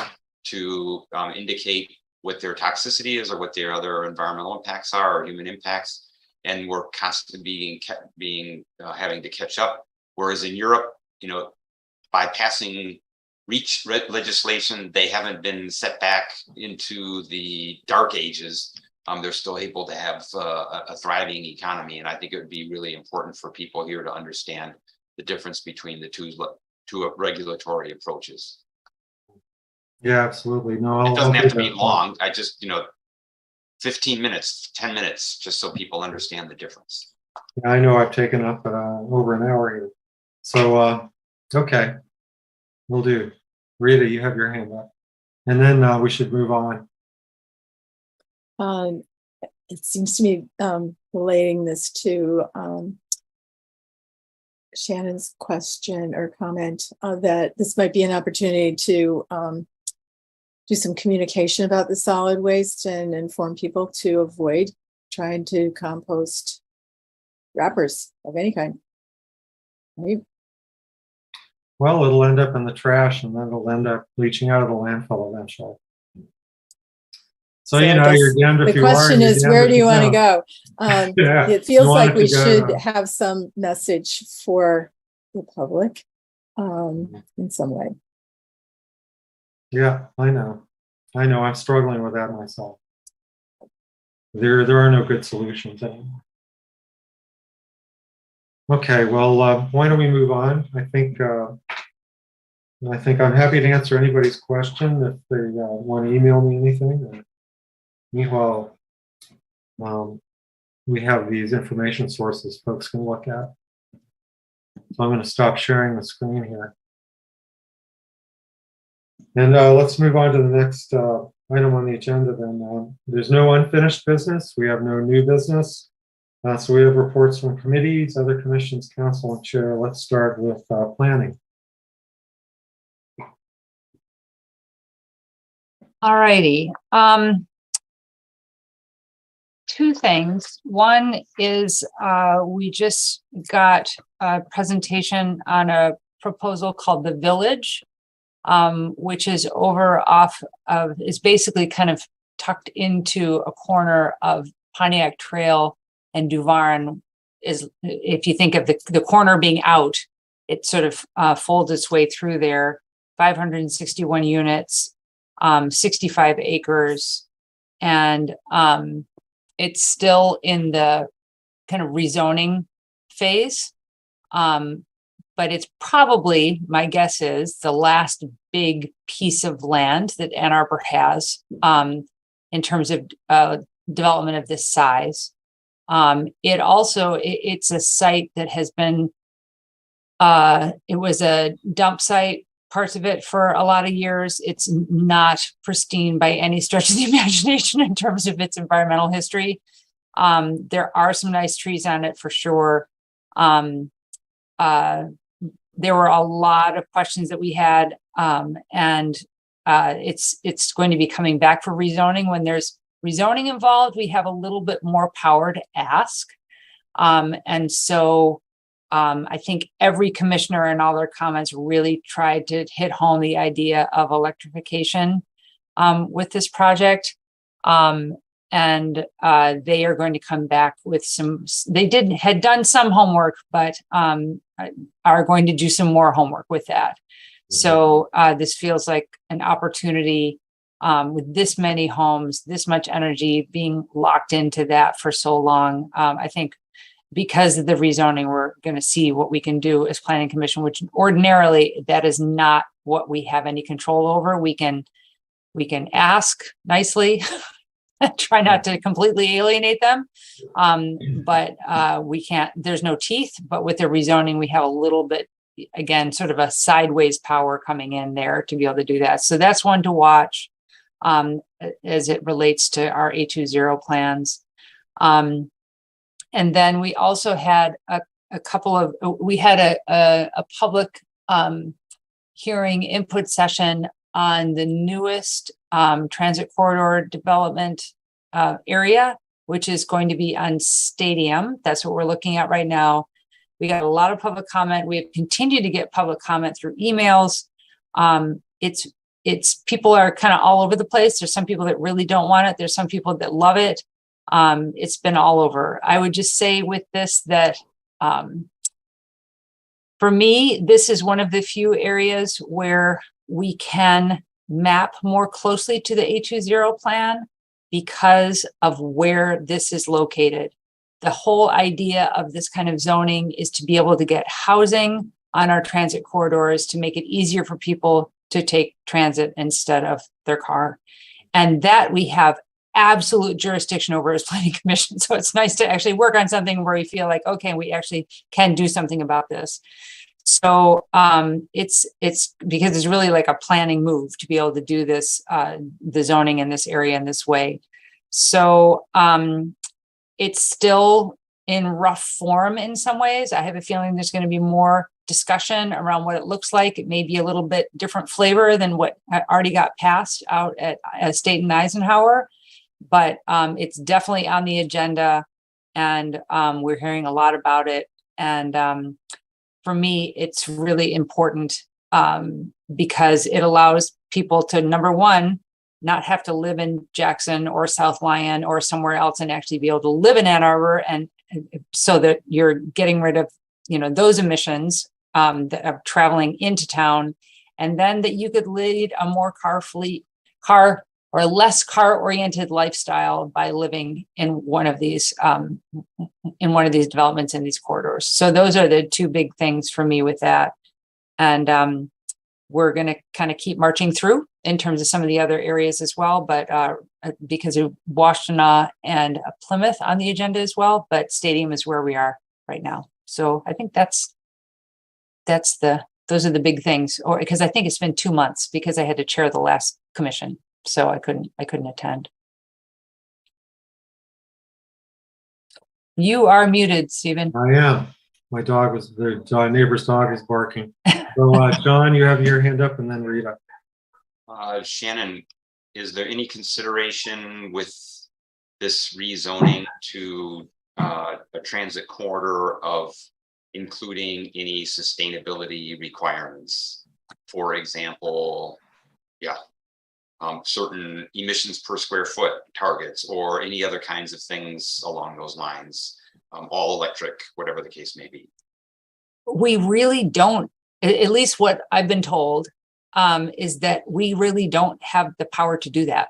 Speaker 5: to indicate what their toxicity is or what their other environmental impacts are or human impacts, and we're constantly having to catch up. Whereas in Europe, by passing REACH legislation, they haven't been set back into the dark ages they're still able to have a thriving economy. And I think it would be really important for people here to understand the difference between the two regulatory approaches.
Speaker 2: Yeah, absolutely. No,
Speaker 5: It doesn't
Speaker 2: I'll
Speaker 5: have
Speaker 2: do
Speaker 5: to be
Speaker 2: that.
Speaker 5: long. I just, 15 minutes, 10 minutes, just so people understand the difference.
Speaker 2: Yeah, I know I've taken up over an hour here. So, okay, we'll do. Rita, you have your hand up. And then we should move on.
Speaker 3: It seems to me relating this to Shannon's question or comment that this might be an opportunity to do some communication about the solid waste and inform people to avoid trying to compost wrappers of any kind. Right?
Speaker 2: Well, it'll end up in the trash and then it'll end up leaching out of the landfill eventually. So,
Speaker 3: I guess
Speaker 2: you're damned if
Speaker 3: the
Speaker 2: you are.
Speaker 3: question is, where do you want to go?
Speaker 2: Yeah,
Speaker 3: it feels like we
Speaker 2: go
Speaker 3: should
Speaker 2: to-
Speaker 3: have some message for the public in some way.
Speaker 2: Yeah, I know. I'm struggling with that myself. There are no good solutions anymore. Okay, well, why don't we move on? I think I'm happy to answer anybody's question if they want to email me anything. Meanwhile, we have these information sources folks can look at. So I'm going to stop sharing the screen here. And let's move on to the next item on the agenda then. There's no unfinished business. We have no new business. So we have reports from committees, other commissions, council, and chair. Let's start with planning.
Speaker 8: All righty. Two things. One is we just got a presentation on a proposal called the Village, which is is basically kind of tucked into a corner of Pontiac Trail and Duvarn. Is, if you think of the corner being out, it sort of folds its way through there. 561 units, 65 acres, and it's still in the kind of rezoning phase. But it's probably, my guess is, the last big piece of land that Ann Arbor has in terms of development of this size. It's a site that has been, it was a dump site, parts of it for a lot of years. It's not pristine by any stretch of the imagination in terms of its environmental history. There are some nice trees on it for sure. There were a lot of questions that we had, and it's going to be coming back for rezoning. When there's rezoning involved, we have a little bit more power to ask. And so I think every commissioner in all their comments really tried to hit home the idea of electrification with this project. And they are going to come back with had done some homework, but are going to do some more homework with that. So this feels like an opportunity with this many homes, this much energy being locked into that for so long. I think because of the rezoning, we're going to see what we can do as Planning Commission, which ordinarily that is not what we have any control over. We can ask nicely, try not to completely alienate them, but we can't. There's no teeth. But with the rezoning, we have a little bit, again, sort of a sideways power coming in there to be able to do that. So that's one to watch as it relates to our A20 plans. And then we also had a public hearing input session on the newest transit corridor development area, which is going to be on Stadium. That's what we're looking at right now. We got a lot of public comment. We have continued to get public comment through emails. It's people are kind of all over the place. There's some people that really don't want it. There's some people that love it. It's been all over. I would just say with this that for me, this is one of the few areas where we can map more closely to the A20 plan, because of where this is located. The whole idea of this kind of zoning is to be able to get housing on our transit corridors to make it easier for people to take transit instead of their car. And that we have absolute jurisdiction over as Planning Commission. So it's nice to actually work on something where we feel like, okay, we actually can do something about this. So it's because it's really like a planning move to be able to do this, the zoning in this area in this way. So it's still in rough form in some ways. I have a feeling there's going to be more discussion around what it looks like. It may be a little bit different flavor than what already got passed out at State and Eisenhower, but it's definitely on the agenda, and we're hearing a lot about it. And for me, it's really important because it allows people to, number one, not have to live in Jackson or South Lyon or somewhere else and actually be able to live in Ann Arbor, and so that you're getting rid of, those emissions that are traveling into town, and then that you could lead a more less car-oriented lifestyle by living in one of these developments in these corridors. So those are the two big things for me with that. And we're going to kind of keep marching through in terms of some of the other areas as well, but because of Washtenaw and Plymouth on the agenda as well, but Stadium is where we are right now. So I think those are the big things, or because I think it's been 2 months because I had to chair the last commission. So I couldn't attend. You are muted, Stephen.
Speaker 2: I am. My neighbor's dog is barking. So John, you have your hand up, and then Rita.
Speaker 5: Shannon, is there any consideration with this rezoning to a transit corridor of including any sustainability requirements? For example, certain emissions per square foot targets, or any other kinds of things along those lines, all electric, whatever the case may be.
Speaker 8: We really don't, at least what I've been told, is that we really don't have the power to do that.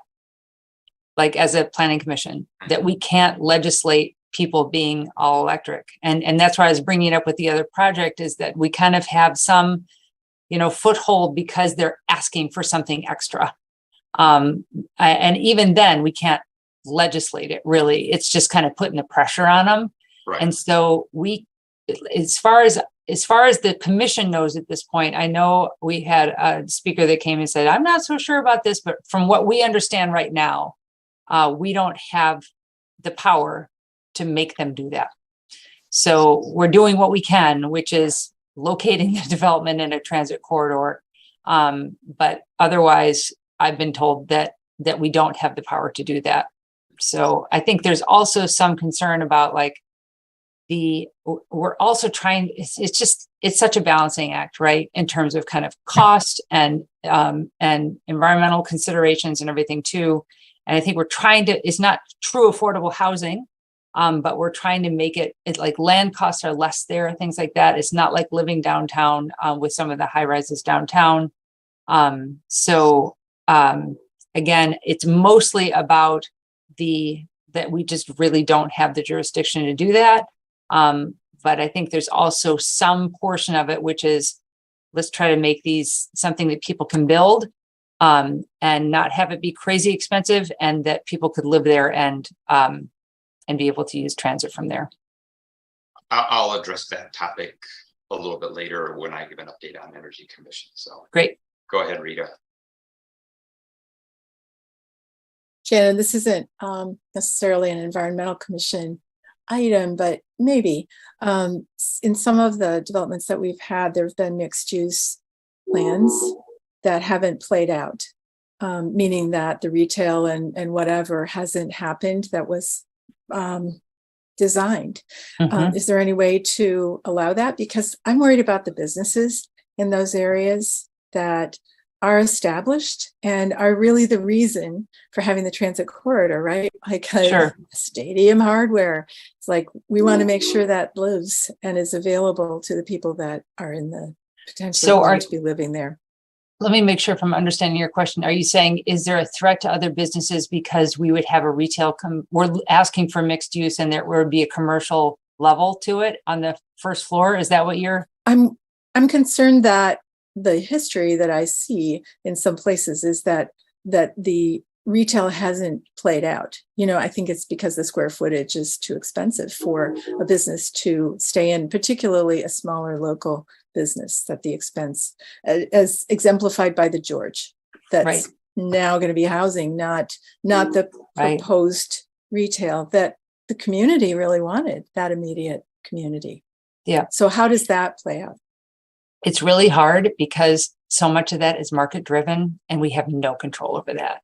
Speaker 8: Like as a planning commission, that we can't legislate people being all electric. And that's why I was bringing it up with the other project, is that we kind of have some, foothold because they're asking for something extra. And even then we can't legislate it really. It's just kind of putting the pressure on them. Right. And so as far as the commission knows at this point, I know we had a speaker that came and said, I'm not so sure about this, but from what we understand right now, we don't have the power to make them do that. So we're doing what we can, which is locating the development in a transit corridor. But otherwise, I've been told that we don't have the power to do that. So I think there's also some concern about we're also trying, it's such a balancing act, right? In terms of kind of cost and environmental considerations and everything too. And I think we're trying to, it's not true affordable housing, but we're trying to make it like land costs are less there, things like that. It's not like living downtown with some of the high rises downtown. Again, it's mostly about that we just really don't have the jurisdiction to do that. But I think there's also some portion of it, which is, let's try to make these something that people can build, and not have it be crazy expensive, and that people could live there and be able to use transit from there.
Speaker 5: I'll address that topic a little bit later when I give an update on Energy Commission. So
Speaker 8: great.
Speaker 5: Go ahead, Rita.
Speaker 3: Shannon, this isn't necessarily an environmental commission item, but maybe in some of the developments that we've had, there have been mixed use plans that haven't played out, meaning that the retail and whatever hasn't happened that was designed. Is there any way to allow that? Because I'm worried about the businesses in those areas that are established and are really the reason for having the transit corridor, right? Like Stadium hardware. It's like, we want to make sure that lives and is available to the people that are in the potentially going to be living there.
Speaker 8: let me make sure if I'm understanding your question. Are you saying, is there a threat to other businesses because we would have a retail, we're asking for mixed use and there would be a commercial level to it on the first floor? Is that what you're?
Speaker 3: I'm concerned that the history that I see in some places is that the retail hasn't played out. I think it's because the square footage is too expensive for a business to stay in, particularly a smaller local business, that the expense, as exemplified by the George, that's now going to be housing, not the proposed retail that the community really wanted, that immediate community.
Speaker 8: Yeah.
Speaker 3: So how does that play out?
Speaker 8: It's really hard because so much of that is market driven and we have no control over that.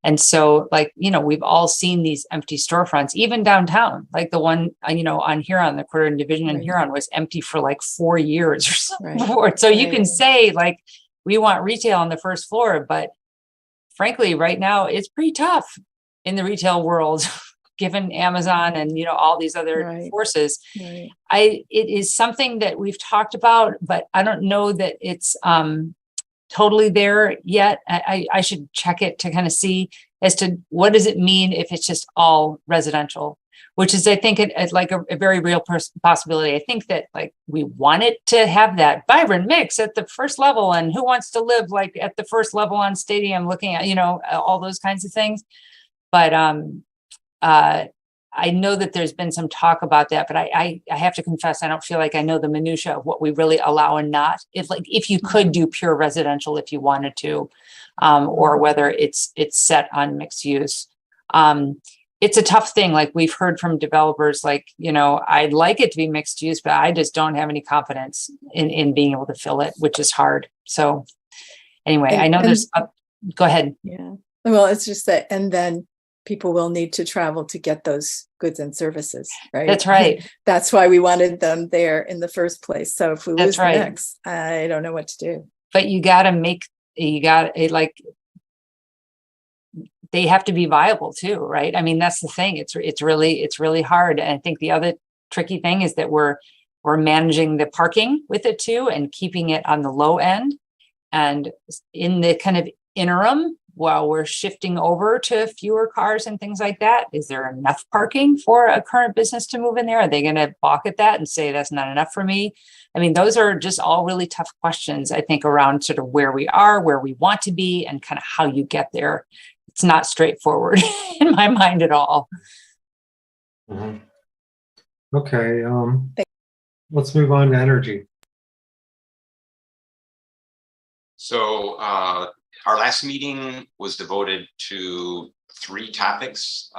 Speaker 8: And so, we've all seen these empty storefronts, even downtown, like the one, on Huron, the Quarter Division in Huron was empty for 4 years or something. So you can say, we want retail on the first floor, but frankly, right now, it's pretty tough in the retail world, given Amazon and, all these other forces. It is something that we've talked about, but I don't know that it's totally there yet. I should check it to kind of see as to what does it mean if it's just all residential, which is, I think, a very real possibility. I think that we want it to have that vibrant mix at the first level, and who wants to live at the first level on Stadium, looking at all those kinds of things. But I know that there's been some talk about that, but I have to confess, I don't feel like I know the minutia of what we really allow and not. If you could do pure residential if you wanted to, or whether it's set on mixed use. It's a tough thing. We've heard from developers, I'd like it to be mixed use, but I just don't have any confidence in being able to fill it, which is hard. So anyway, I know there's, go ahead.
Speaker 3: Yeah. Well, it's just that, and then people will need to travel to get those goods and services, right?
Speaker 8: That's right.
Speaker 3: That's why we wanted them there in the first place. So if we lose the mix, I don't know what to do.
Speaker 8: But they have to be viable too, right? I mean, that's the thing. It's really hard. And I think the other tricky thing is that we're managing the parking with it too, and keeping it on the low end. And in the kind of interim, while we're shifting over to fewer cars and things like that, is there enough parking for a current business to move in there? Are they going to balk at that and say that's not enough for me? I mean, those are just all really tough questions, I think, around sort of where we are, where we want to be, and kind of how you get there. It's not straightforward in my mind at all.
Speaker 2: Mm-hmm. Okay, let's move on to energy.
Speaker 5: So our last meeting was devoted to 3 topics.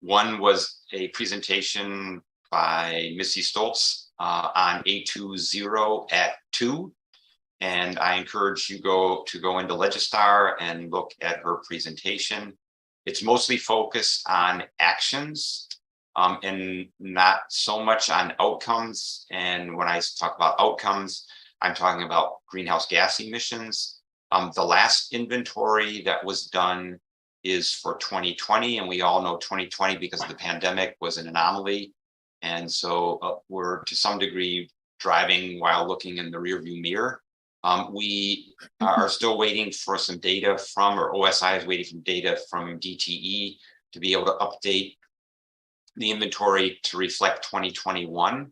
Speaker 5: One was a presentation by Missy Stoltz on A20 at 2. And I encourage you to go into Legistar and look at her presentation. It's mostly focused on actions and not so much on outcomes. And when I talk about outcomes, I'm talking about greenhouse gas emissions. The last inventory that was done is for 2020, and we all know 2020, because of the pandemic, was an anomaly. And so we're to some degree driving while looking in the rearview mirror. We are still waiting for some data or OSI is waiting for data from DTE to be able to update the inventory to reflect 2021.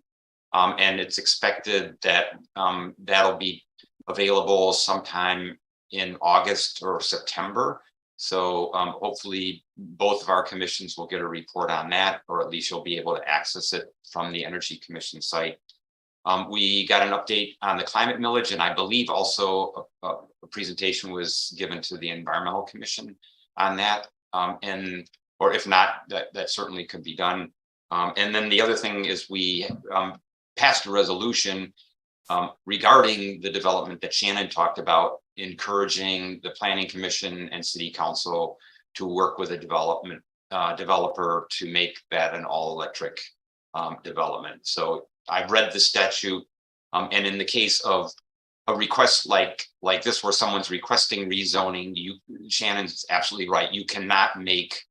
Speaker 5: And it's expected that that'll be available sometime in August or September. So hopefully both of our commissions will get a report on that, or at least you'll be able to access it from the Energy Commission site. We got an update on the climate millage, and I believe also a presentation was given to the Environmental Commission on that. Or if not, that certainly could be done. And then the other thing is we passed a resolution regarding the development that Shannon talked about, encouraging the Planning Commission and City Council to work with a developer to make that an all-electric development. So I've read the statute, and in the case of a request like this, where someone's requesting rezoning, Shannon's absolutely right. You cannot make,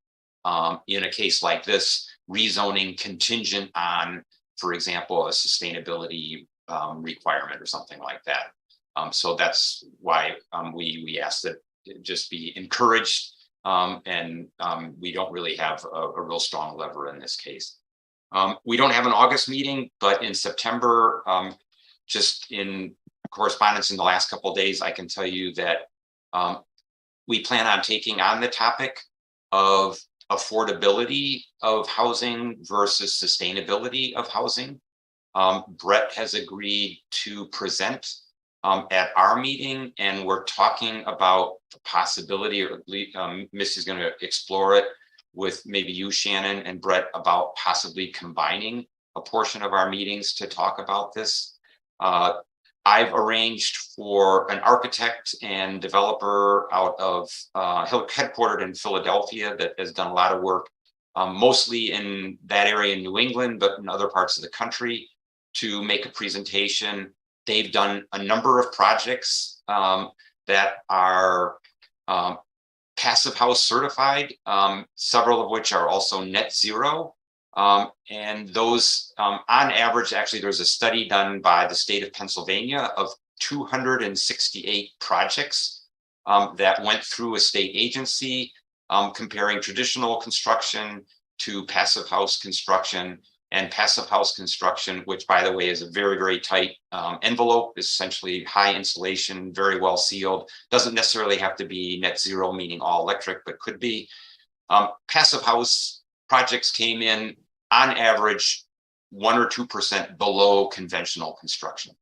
Speaker 5: in a case like this, rezoning contingent on, for example, a sustainability requirement or something like that. So that's why we ask that it just be encouraged, and we don't really have a real strong lever in this case. We don't have an August meeting, but in September, just in correspondence in the last couple of days, I can tell you that we plan on taking on the topic of affordability of housing versus sustainability of housing. Brett has agreed to present at our meeting, and we're talking about the possibility, or Missy's going to explore it with maybe you, Shannon, and Brett, about possibly combining a portion of our meetings to talk about this. I've arranged for an architect and developer out of headquartered in Philadelphia that has done a lot of work, mostly in that area in New England, but in other parts of the country, to make a presentation. They've done a number of projects that are Passive House certified, several of which are also net zero. And those, on average, actually, there's a study done by the state of Pennsylvania of 268 projects that went through a state agency, comparing traditional construction to Passive House construction. And Passive House construction, which, by the way, is a very, very tight envelope, essentially high insulation, very well sealed, doesn't necessarily have to be net zero, meaning all electric, but could be. Passive House projects came in on average 1 or 2% below conventional construction.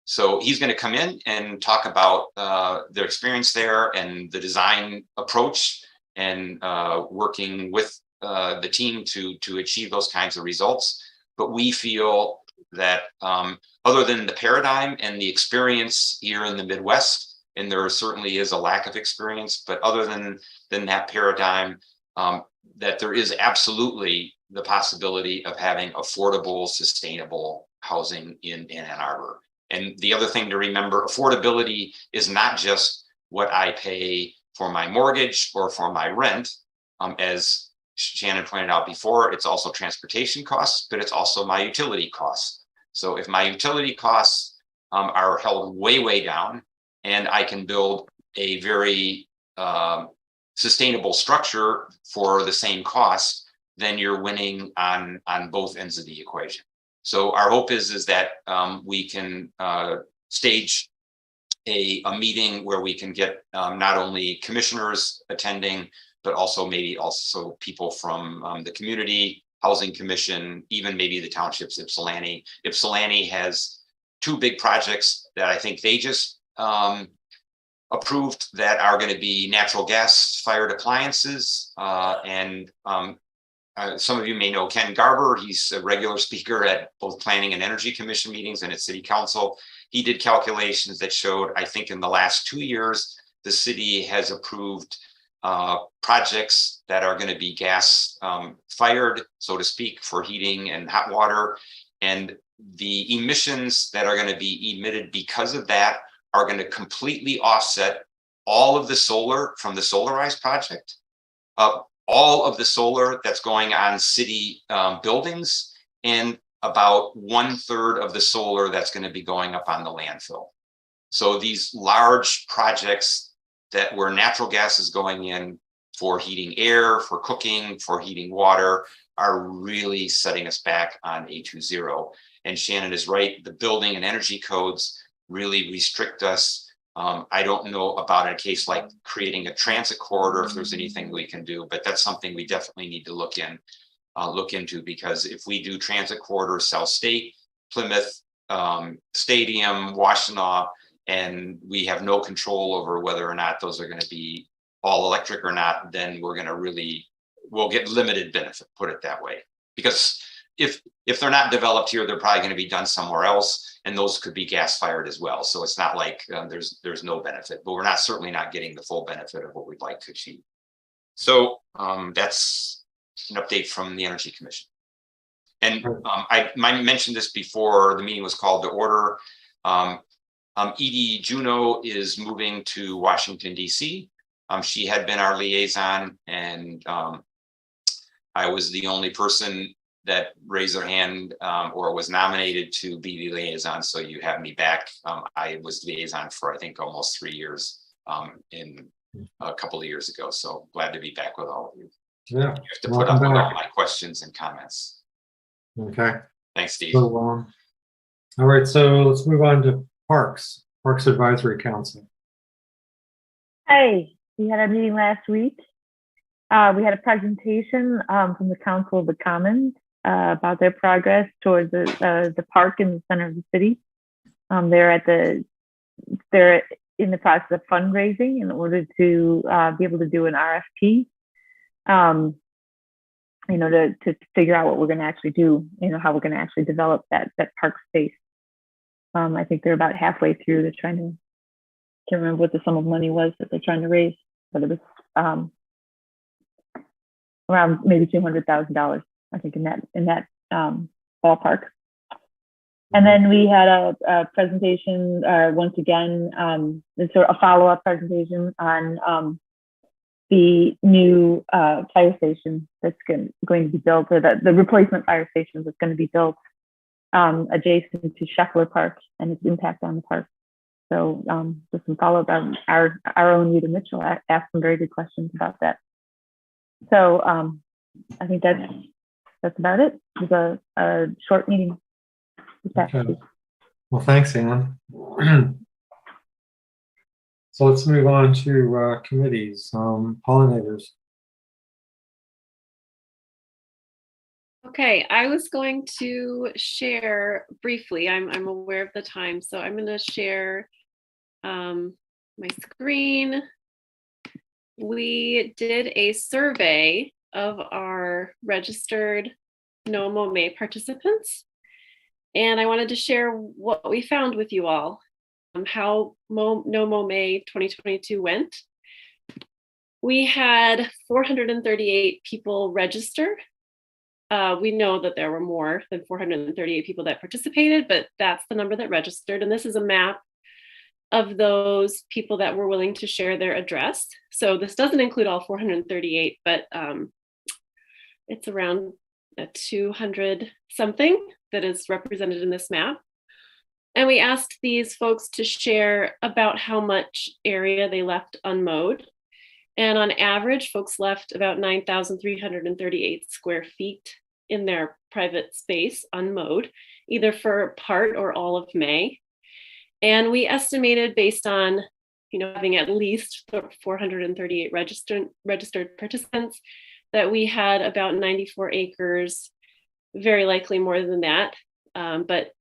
Speaker 5: So he's going to come in and talk about their experience there and the design approach, and working with the team to achieve those kinds of results. But we feel that other than the paradigm and the experience here in the Midwest, and there certainly is a lack of experience, but other than that paradigm, that there is absolutely the possibility of having affordable, sustainable housing in Ann Arbor. And the other thing to remember, affordability is not just what I pay for my mortgage or for my rent. As Shannon pointed out before, it's also transportation costs, but it's also my utility costs. So if my utility costs are held way, way down, and I can build a very sustainable structure for the same cost, then you're winning on both ends of the equation. So our hope is that we can stage a meeting where we can get not only commissioners attending, but also maybe also people from the community housing commission, even maybe the township's Ypsilanti. Ypsilanti has 2 big projects that I think they just approved that are going to be natural gas fired appliances. And some of you may know Ken Garber. He's a regular speaker at both planning and energy commission meetings and at city council. He did calculations that showed, I think in the last 2 years, the city has approved projects that are going to be gas fired, so to speak, for heating and hot water. And the emissions that are going to be emitted because of that are going to completely offset all of the solar from the Solarized project, all of the solar that's going on city buildings, and about 1/3 of the solar that's going to be going up on the landfill. So these large projects that where natural gas is going in for heating air, for cooking, for heating water, are really setting us back on A20. And Shannon is right, the building and energy codes really restrict us. I don't know about a case like creating a transit corridor, if there's anything we can do, but that's something we definitely need to look into, because if we do transit corridors, South State, Plymouth, Stadium, Washtenaw, and we have no control over whether or not those are going to be all electric or not, then we'll get limited benefit, put it that way. Because if they're not developed here, they're probably going to be done somewhere else, and those could be gas fired as well. So it's not like there's no benefit, but we're certainly not getting the full benefit of what we'd like to achieve. So that's an update from the Energy Commission. And I mentioned this before the meeting was called to order. Edie Juneau is moving to Washington, D.C. She had been our liaison, and I was the only person that raised their hand or was nominated to be the liaison. So you have me back. I was liaison for, I think, almost 3 years in a couple of years ago. So glad to be back with all of you.
Speaker 2: Yeah.
Speaker 5: You have to put
Speaker 2: Welcome
Speaker 5: up with all
Speaker 2: back.
Speaker 5: my questions and comments.
Speaker 2: Okay.
Speaker 5: Thanks, Steve.
Speaker 2: So, all right. So let's move on to Parks Advisory Council.
Speaker 6: Hey, we had a meeting last week. We had a presentation from the Council of the Commons about their progress towards the park in the center of the city. They're in the process of fundraising in order to be able to do an RFP. To figure out what we're going to actually do, how we're going to actually develop that park space. I think they're about halfway through. They're trying to, can't remember what the sum of money was that they're trying to raise, but it was around maybe $200,000, I think, in that ballpark. And then we had a presentation, once again, sort of a follow-up presentation on the new fire station that's going to be built, or the replacement fire station that's going to be built adjacent to Scheffler Park and its impact on the park. So just some follow-up. Our own Rita Mitchell asked some very good questions about that. So I think that's about it. It was a short meeting.
Speaker 2: Okay. Well, thanks, Ann. So let's move on to committees. Pollinators.
Speaker 9: Okay, I was going to share briefly. I'm aware of the time, so I'm going to share my screen. We did a survey of our registered NOMO-MAE participants, and I wanted to share what we found with you all, how NOMO-MAE 2022 went. We had 438 people register. We know that there were more than 438 people that participated, but that's the number that registered. And this is a map of those people that were willing to share their address. So this doesn't include all 438, but it's around 200 something that is represented in this map. And we asked these folks to share about how much area they left unmowed. And on average, folks left about 9,338 square feet in their private space unmowed, either for part or all of May. And we estimated, based on having at least 438 registered participants, that we had about 94 acres, very likely more than that, but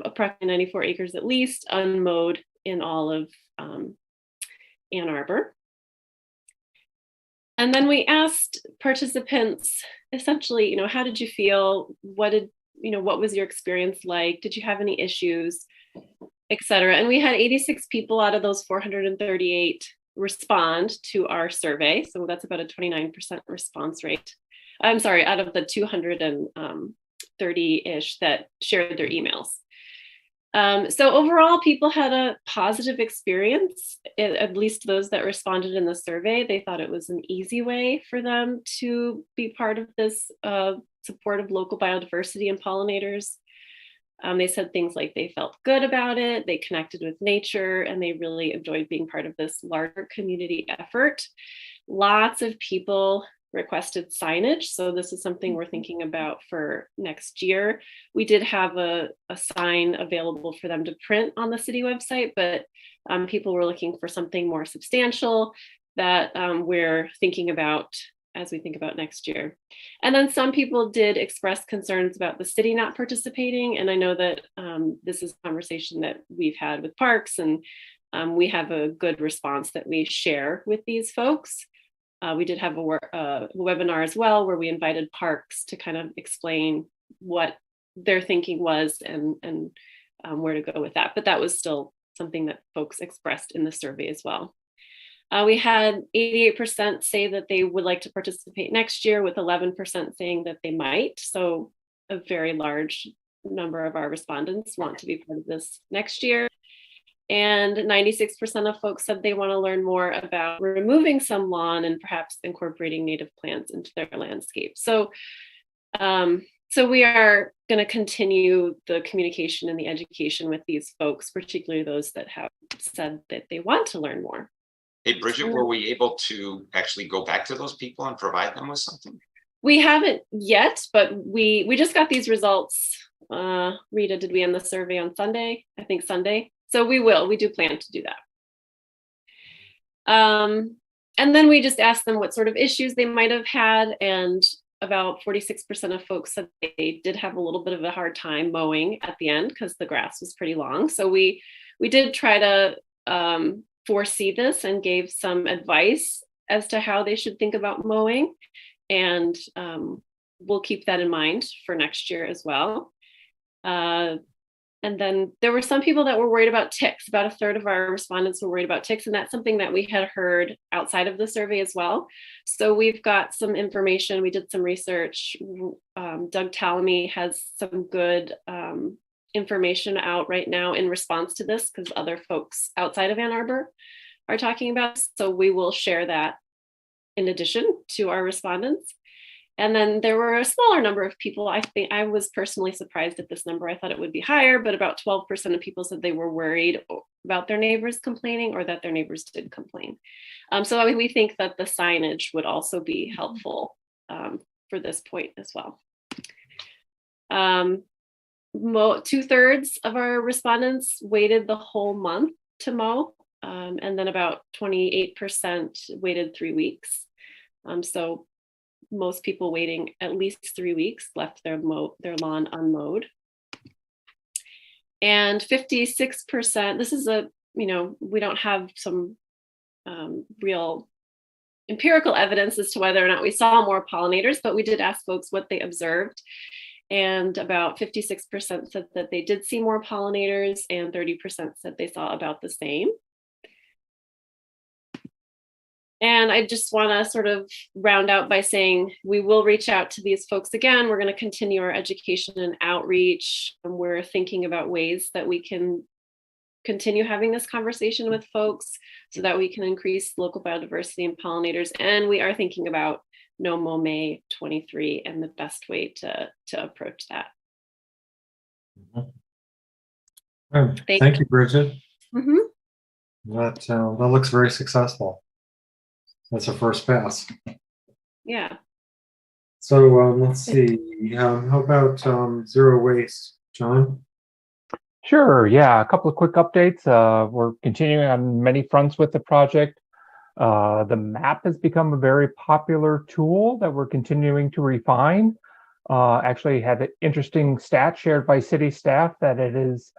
Speaker 9: approximately 94 acres at least unmowed in all of Ann Arbor. And then we asked participants, essentially, how did you feel? What was your experience like? Did you have any issues, et cetera? And we had 86 people out of those 438 respond to our survey. So that's about a 29% response rate. I'm sorry, out of the 230-ish that shared their emails. So overall, people had a positive experience, at least those that responded in the survey. They thought it was an easy way for them to be part of this support of local biodiversity and pollinators. They said things like they felt good about it, they connected with nature, and they really enjoyed being part of this larger community effort. Lots of people requested signage. So this is something we're thinking about for next year. We did have a sign available for them to print on the city website, but people were looking for something more substantial that we're thinking about as we think about next year. And then some people did express concerns about the city not participating. And I know that this is a conversation that we've had with parks, and we have a good response that we share with these folks. We did have a webinar as well, where we invited parks to kind of explain what their thinking was and where to go with that. But that was still something that folks expressed in the survey as well. We had 88% say that they would like to participate next year, with 11% saying that they might. So a very large number of our respondents want to be part of this next year. And 96% of folks said they want to learn more about removing some lawn and perhaps incorporating native plants into their landscape. So So we are going to continue the communication and the education with these folks, particularly those that have said that they want to learn more.
Speaker 5: Hey, Bridget, were we able to actually go back to those people and provide them with something?
Speaker 9: We haven't yet, but we just got these results. Rita, did we end the survey on Sunday? I think Sunday. So we will. We do plan to do that. And then we just asked them what sort of issues they might have had, and about 46% of folks said they did have a little bit of a hard time mowing at the end because the grass was pretty long. So we did try to foresee this and gave some advice as to how they should think about mowing. And we'll keep that in mind for next year as well. And then there were some people that were worried about ticks. About a third of our respondents were worried about ticks, and that's something that we had heard outside of the survey as well. So we've got some information. We did some research. Doug Talamy has some good information out right now in response to this, because other folks outside of Ann Arbor are talking about. So we will share that in addition to our respondents. And then there were a smaller number of people. I think I was personally surprised at this number. I thought it would be higher, but about 12% of people said they were worried about their neighbors complaining, or that their neighbors did complain. So we think that the signage would also be helpful for this point as well. 2/3 of our respondents waited the whole month to mow, and then about 28% waited 3 weeks. So most people waiting at least 3 weeks left their lawn unmowed. And 56%, this is we don't have some real empirical evidence as to whether or not we saw more pollinators, but we did ask folks what they observed. And about 56% said that they did see more pollinators, and 30% said they saw about the same. And I just want to sort of round out by saying we will reach out to these folks again. We're going to continue our education and outreach. And we're thinking about ways that we can continue having this conversation with folks so that we can increase local biodiversity and pollinators. And we are thinking about No Mow May 23 and the best way to approach that.
Speaker 2: Thank you, Bridget.
Speaker 9: Mm-hmm.
Speaker 2: That looks very successful. That's a first pass.
Speaker 9: Yeah.
Speaker 2: So let's see. How about zero waste, John?
Speaker 4: Sure. Yeah, a couple of quick updates. We're continuing on many fronts with the project. The map has become a very popular tool that we're continuing to refine. Actually had an interesting stat shared by city staff that it is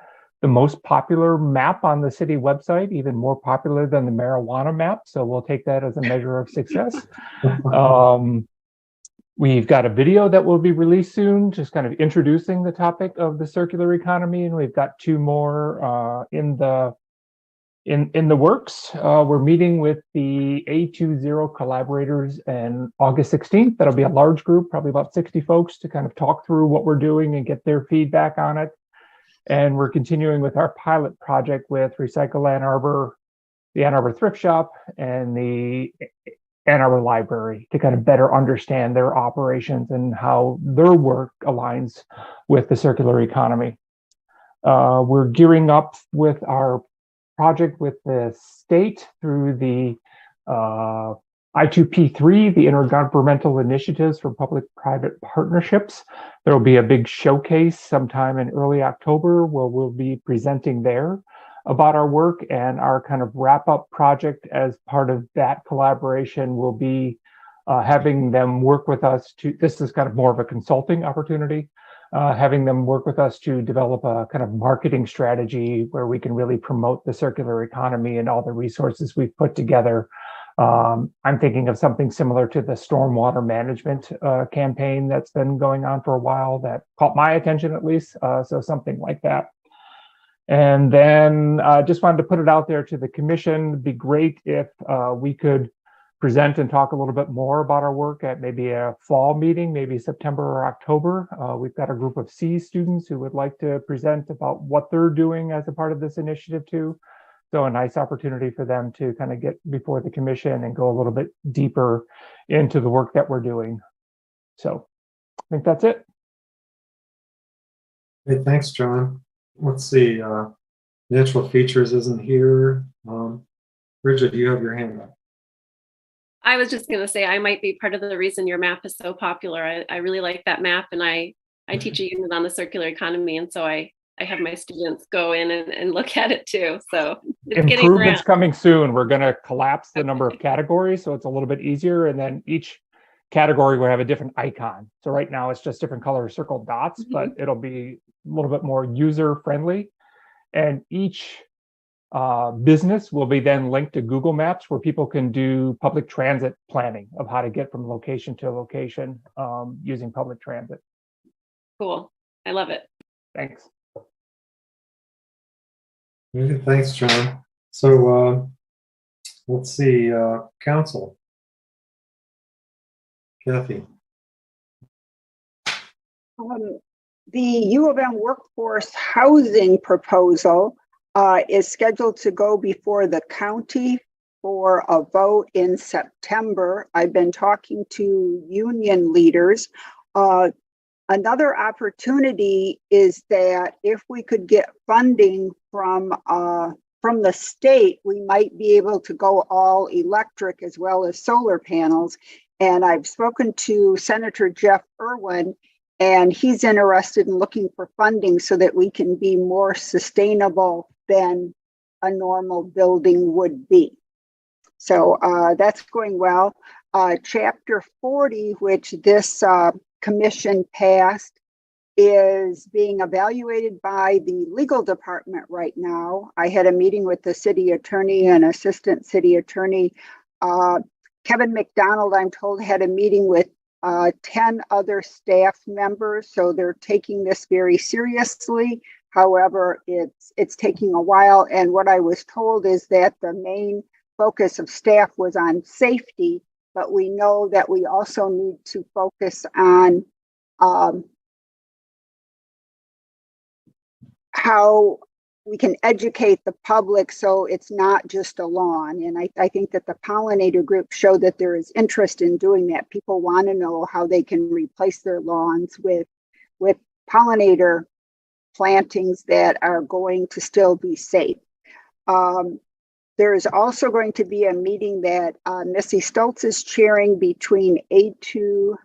Speaker 4: the most popular map on the city website, even more popular than the marijuana map. So we'll take that as a measure of success. We've got a video that will be released soon, just kind of introducing the topic of the circular economy. And we've got 2 more in the works. We're meeting with the A20 collaborators on August 16th. That'll be a large group, probably about 60 folks, to kind of talk through what we're doing and get their feedback on it. And we're continuing with our pilot project with Recycle Ann Arbor, the Ann Arbor Thrift Shop, and the Ann Arbor Library to kind of better understand their operations and how their work aligns with the circular economy. We're gearing up with our project with the state through the I2P3, the Intergovernmental Initiatives for Public-Private Partnerships. There will be a big showcase sometime in early October where we'll be presenting there about our work, and our kind of wrap-up project as part of that collaboration will be having them work with us to, this is kind of more of a consulting opportunity, having them work with us to develop a kind of marketing strategy where we can really promote the circular economy and all the resources we've put together. I'm thinking of something similar to the stormwater management campaign that's been going on for a while that caught my attention at least, so something like that. And then just wanted to put it out there to the commission. It'd be great if we could present and talk a little bit more about our work at maybe a fall meeting, maybe September or October. We've got a group of C students who would like to present about what they're doing as a part of this initiative too. So a nice opportunity for them to kind of get before the commission and go a little bit deeper into the work that we're doing. So I think that's it.
Speaker 2: Hey, thanks, John. Let's see. Natural features isn't here. Bridget, you have your hand up.
Speaker 9: I was just going to say I might be part of the reason your map is so popular. I really like that map, and I teach a unit on the circular economy, and so I have my students go in and look at it too. So it's getting
Speaker 4: Improvements
Speaker 9: around.
Speaker 4: coming soon. We're going to collapse the number of categories, so it's a little bit easier, and then each category will have a different icon. So right now it's just different color circled dots, but it'll be a little bit more user friendly. And each business will be then linked to Google Maps, where people can do public transit planning of how to get from location to location using public transit.
Speaker 9: Cool. I love it.
Speaker 4: Thanks.
Speaker 2: Okay, thanks, John. So let's see, council. Kathy.
Speaker 7: The U of M workforce housing proposal is scheduled to go before the county for a vote in September. I've been talking to union leaders. Another opportunity is that if we could get funding from the state, we might be able to go all electric as well as solar panels. And I've spoken to Senator Jeff Irwin, and he's interested in looking for funding so that we can be more sustainable than a normal building would be. So that's going well. Chapter 40, which this commission passed, is being evaluated by the legal department right now. I had a meeting with the city attorney and assistant city attorney. Kevin McDonald, I'm told, had a meeting with 10 other staff members, so they're taking this very seriously. However, it's taking a while, and what I was told is that the main focus of staff was on safety, but we know that we also need to focus on how we can educate the public so it's not just a lawn. And I think that the pollinator group showed that there is interest in doing that. People want to know how they can replace their lawns with pollinator plantings that are going to still be safe. There is also going to be a meeting that Missy Stoltz is chairing between A20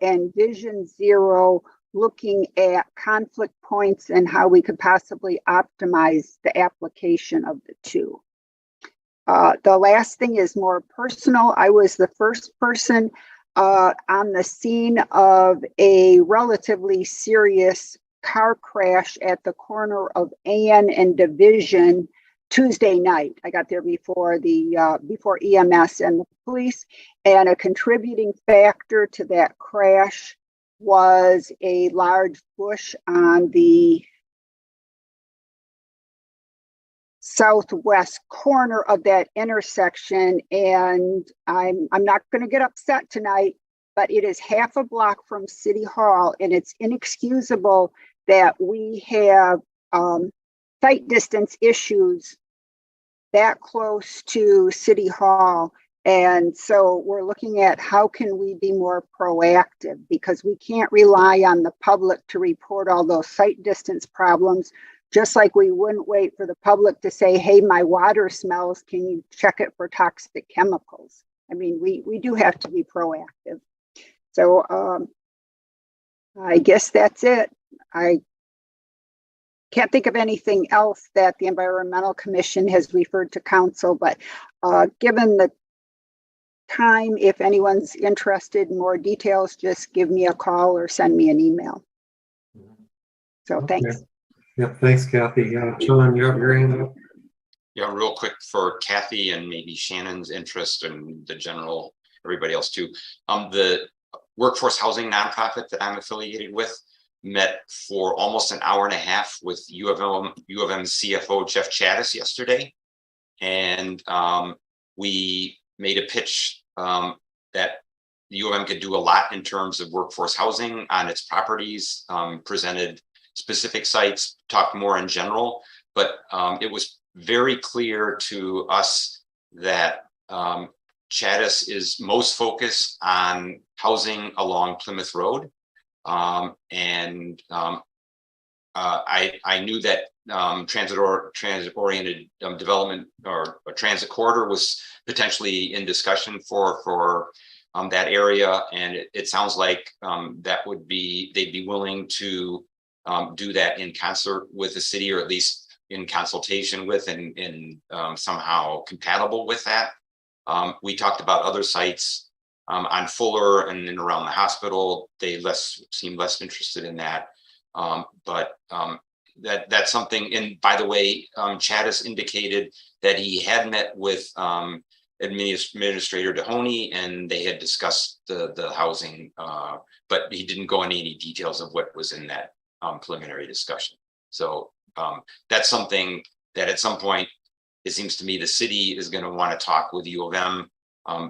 Speaker 7: and Vision Zero, looking at conflict points and how we could possibly optimize the application of the two. The last thing is more personal. I was the first person on the scene of a relatively serious car crash at the corner of Ann and Division Tuesday night. I got there before EMS and the police, and a contributing factor to that crash was a large bush on the southwest corner of that intersection. And I'm not going to get upset tonight, but it is half a block from City Hall, and it's inexcusable that we have sight distance issues that close to City Hall. And so we're looking at how can we be more proactive, because we can't rely on the public to report all those sight distance problems, just like we wouldn't wait for the public to say, hey, my water smells, can you check it for toxic chemicals? I mean, we do have to be proactive. So I guess that's it. I can't think of anything else that the Environmental Commission has referred to council, but given the time, if anyone's interested in more details, just give me a call or send me an email. So
Speaker 2: Okay.
Speaker 7: Thanks.
Speaker 2: Yeah, thanks, Kathy. John, you have your hand up.
Speaker 5: Yeah, real quick for Kathy and maybe Shannon's interest and the general, everybody else too. The workforce housing nonprofit that I'm affiliated with met for almost an hour and a half with U of M CFO Jeff Chattis yesterday. And we made a pitch that the U of M could do a lot in terms of workforce housing on its properties, presented specific sites, talked more in general, but it was very clear to us that Chattis is most focused on housing along Plymouth Road. And I knew that transit-oriented development or a transit corridor was potentially in discussion for that area, and it sounds like that would be, they'd be willing to do that in concert with the city, or at least in consultation with and somehow compatible with that. We talked about other sites on Fuller and then around the hospital. They seem less interested in that, but that's something. And by the way, Chad has indicated that he had met with Administrator Dehoney, and they had discussed the housing, but he didn't go into any details of what was in that preliminary discussion. So that's something that at some point, it seems to me the city is going to want to talk with U of M.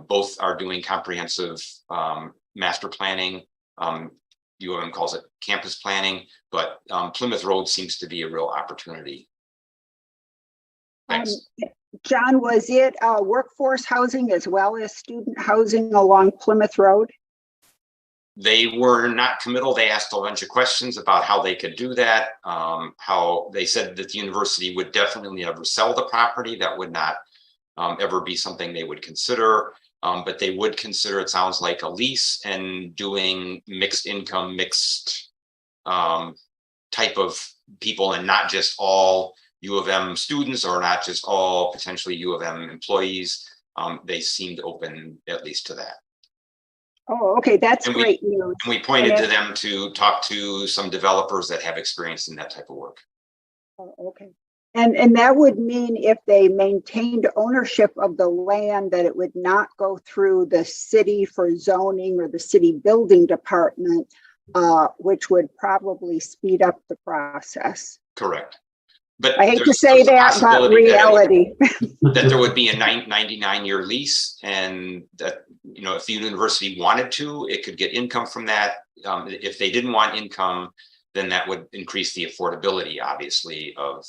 Speaker 5: Both are doing comprehensive master planning. U of M calls it campus planning, but Plymouth Road seems to be a real opportunity. Thanks.
Speaker 7: John, was it workforce housing as well as student housing along Plymouth Road?
Speaker 5: They were not committal. They asked a bunch of questions about how they could do that. How they said that the university would definitely never sell the property. That would not ever be something they would consider. But they would consider, it sounds like, a lease and doing mixed income, mixed type of people, and not just all U of M students or not just all potentially U of M employees. They seemed open at least to that.
Speaker 7: Oh, okay, that's great news.
Speaker 5: And we pointed to them to talk to some developers that have experience in that type of work.
Speaker 7: Oh, okay. And that would mean if they maintained ownership of the land, that it would not go through the city for zoning or the city building department, which would probably speed up the process.
Speaker 5: Correct. But
Speaker 7: I hate to say that, but reality.
Speaker 5: That there would be a 99-year lease, and that, you know, if the university wanted to, it could get income from that. If they didn't want income, then that would increase the affordability, obviously, of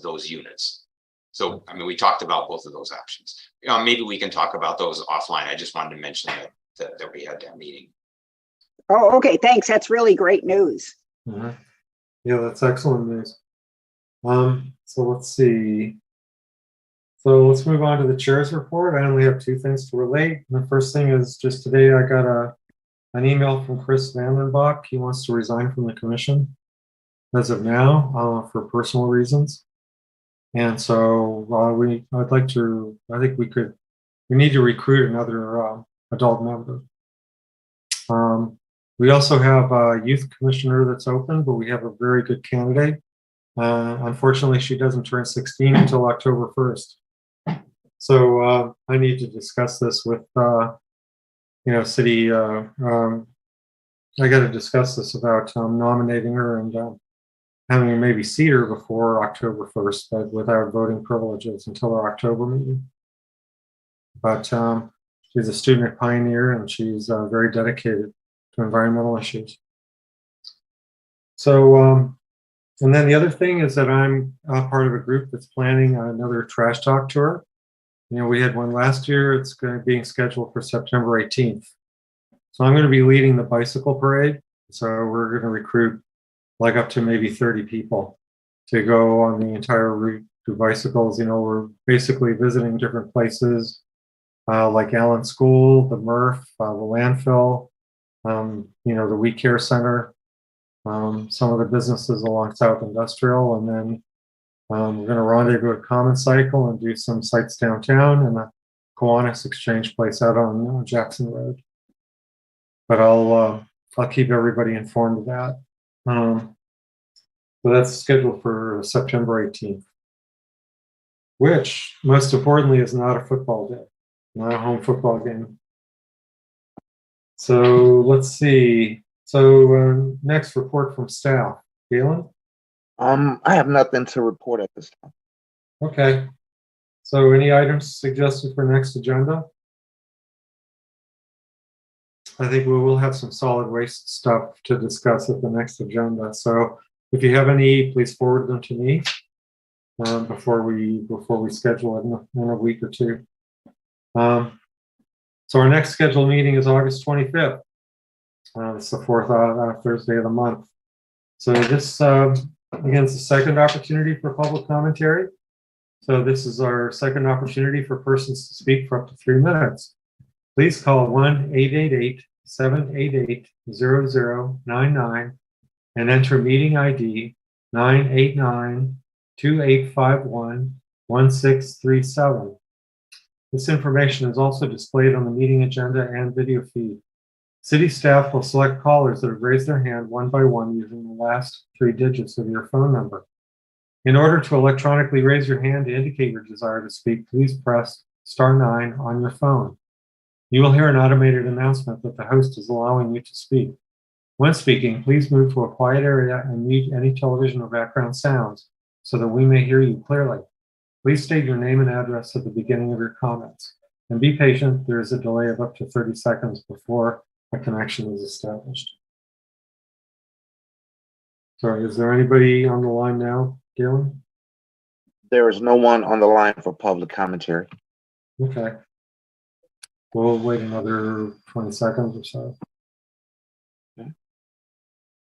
Speaker 5: those units. So, I mean, we talked about both of those options. Maybe we can talk about those offline. I just wanted to mention that we had that meeting.
Speaker 7: Oh, okay, thanks. That's really great news.
Speaker 2: Mm-hmm. Yeah, that's excellent news. So let's see. So let's move on to the chair's report. I only have two things to relate. The first thing is just today I got an email from Chris Vandenbach. He wants to resign from the commission as of now for personal reasons. And so I think we need to recruit another adult member. We also have a youth commissioner that's open, but we have a very good candidate. Unfortunately, she doesn't turn 16 until October 1st. So I need to discuss this with, city. I got to discuss this about nominating her and having maybe seat her before October 1st, but without voting privileges until our October meeting. But she's a student pioneer, and she's very dedicated to environmental issues. So, and then the other thing is that I'm part of a group that's planning another trash talk tour. You know, we had one last year. It's being scheduled for September 18th. So I'm going to be leading the bicycle parade. So we're going to recruit like up to maybe 30 people to go on the entire route to bicycles. You know, we're basically visiting different places like Allen School, the MRF, the landfill, the We Care Center, some of the businesses along South Industrial, and then we're going to rendezvous at Common Cycle and do some sites downtown and the Kiwanis Exchange place out on Jackson Road. But I'll keep everybody informed of that. So that's scheduled for September 18th, which most importantly is not a football day, not a home football game. So let's see. So next, report from staff. Galen?
Speaker 1: I have nothing to report at this time.
Speaker 2: Okay. So any items suggested for next agenda? I think we will have some solid waste stuff to discuss at the next agenda. So if you have any, please forward them to me before we schedule it in a week or two. So our next scheduled meeting is August 25th. It's the fourth Thursday of the month. So this Again, it's the second opportunity for public commentary. So this is our second opportunity for persons to speak for up to 3 minutes. Please call 1-888-788-0099 and enter meeting ID 989-2851-1637. This information is also displayed on the meeting agenda and video feed. City staff will select callers that have raised their hand one by one using the last 3 digits of your phone number. In order to electronically raise your hand to indicate your desire to speak, please press *9 on your phone. You will hear an automated announcement that the host is allowing you to speak. When speaking, please move to a quiet area and mute any television or background sounds so that we may hear you clearly. Please state your name and address at the beginning of your comments. And be patient, there is a delay of up to 30 seconds before a connection is established. Sorry, is there anybody on the line now, Galen?
Speaker 1: There is no one on the line for public commentary.
Speaker 2: Okay. We'll wait another 20 seconds or so. Okay.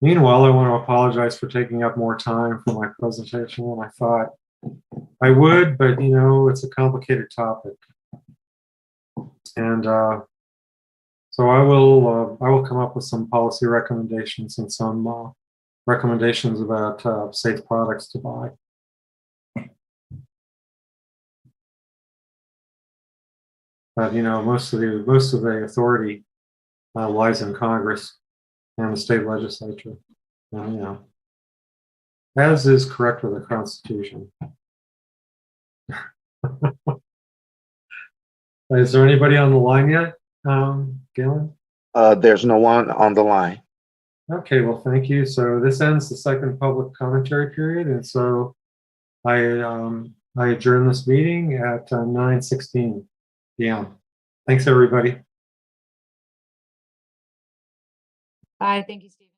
Speaker 2: Meanwhile, I want to apologize for taking up more time for my presentation than I thought I would, but you know, it's a complicated topic. And so I will come up with some policy recommendations and some recommendations about safe products to buy. But you know, most of the authority lies in Congress and the state legislature. And, you know, as is correct with the Constitution. Is there anybody on the line yet, Galen?
Speaker 1: There's no one on the line.
Speaker 2: Okay, well, thank you. So this ends the second public commentary period, and so I adjourn this meeting at 9:16 p.m. Thanks, everybody.
Speaker 8: Bye. Thank you, Steve.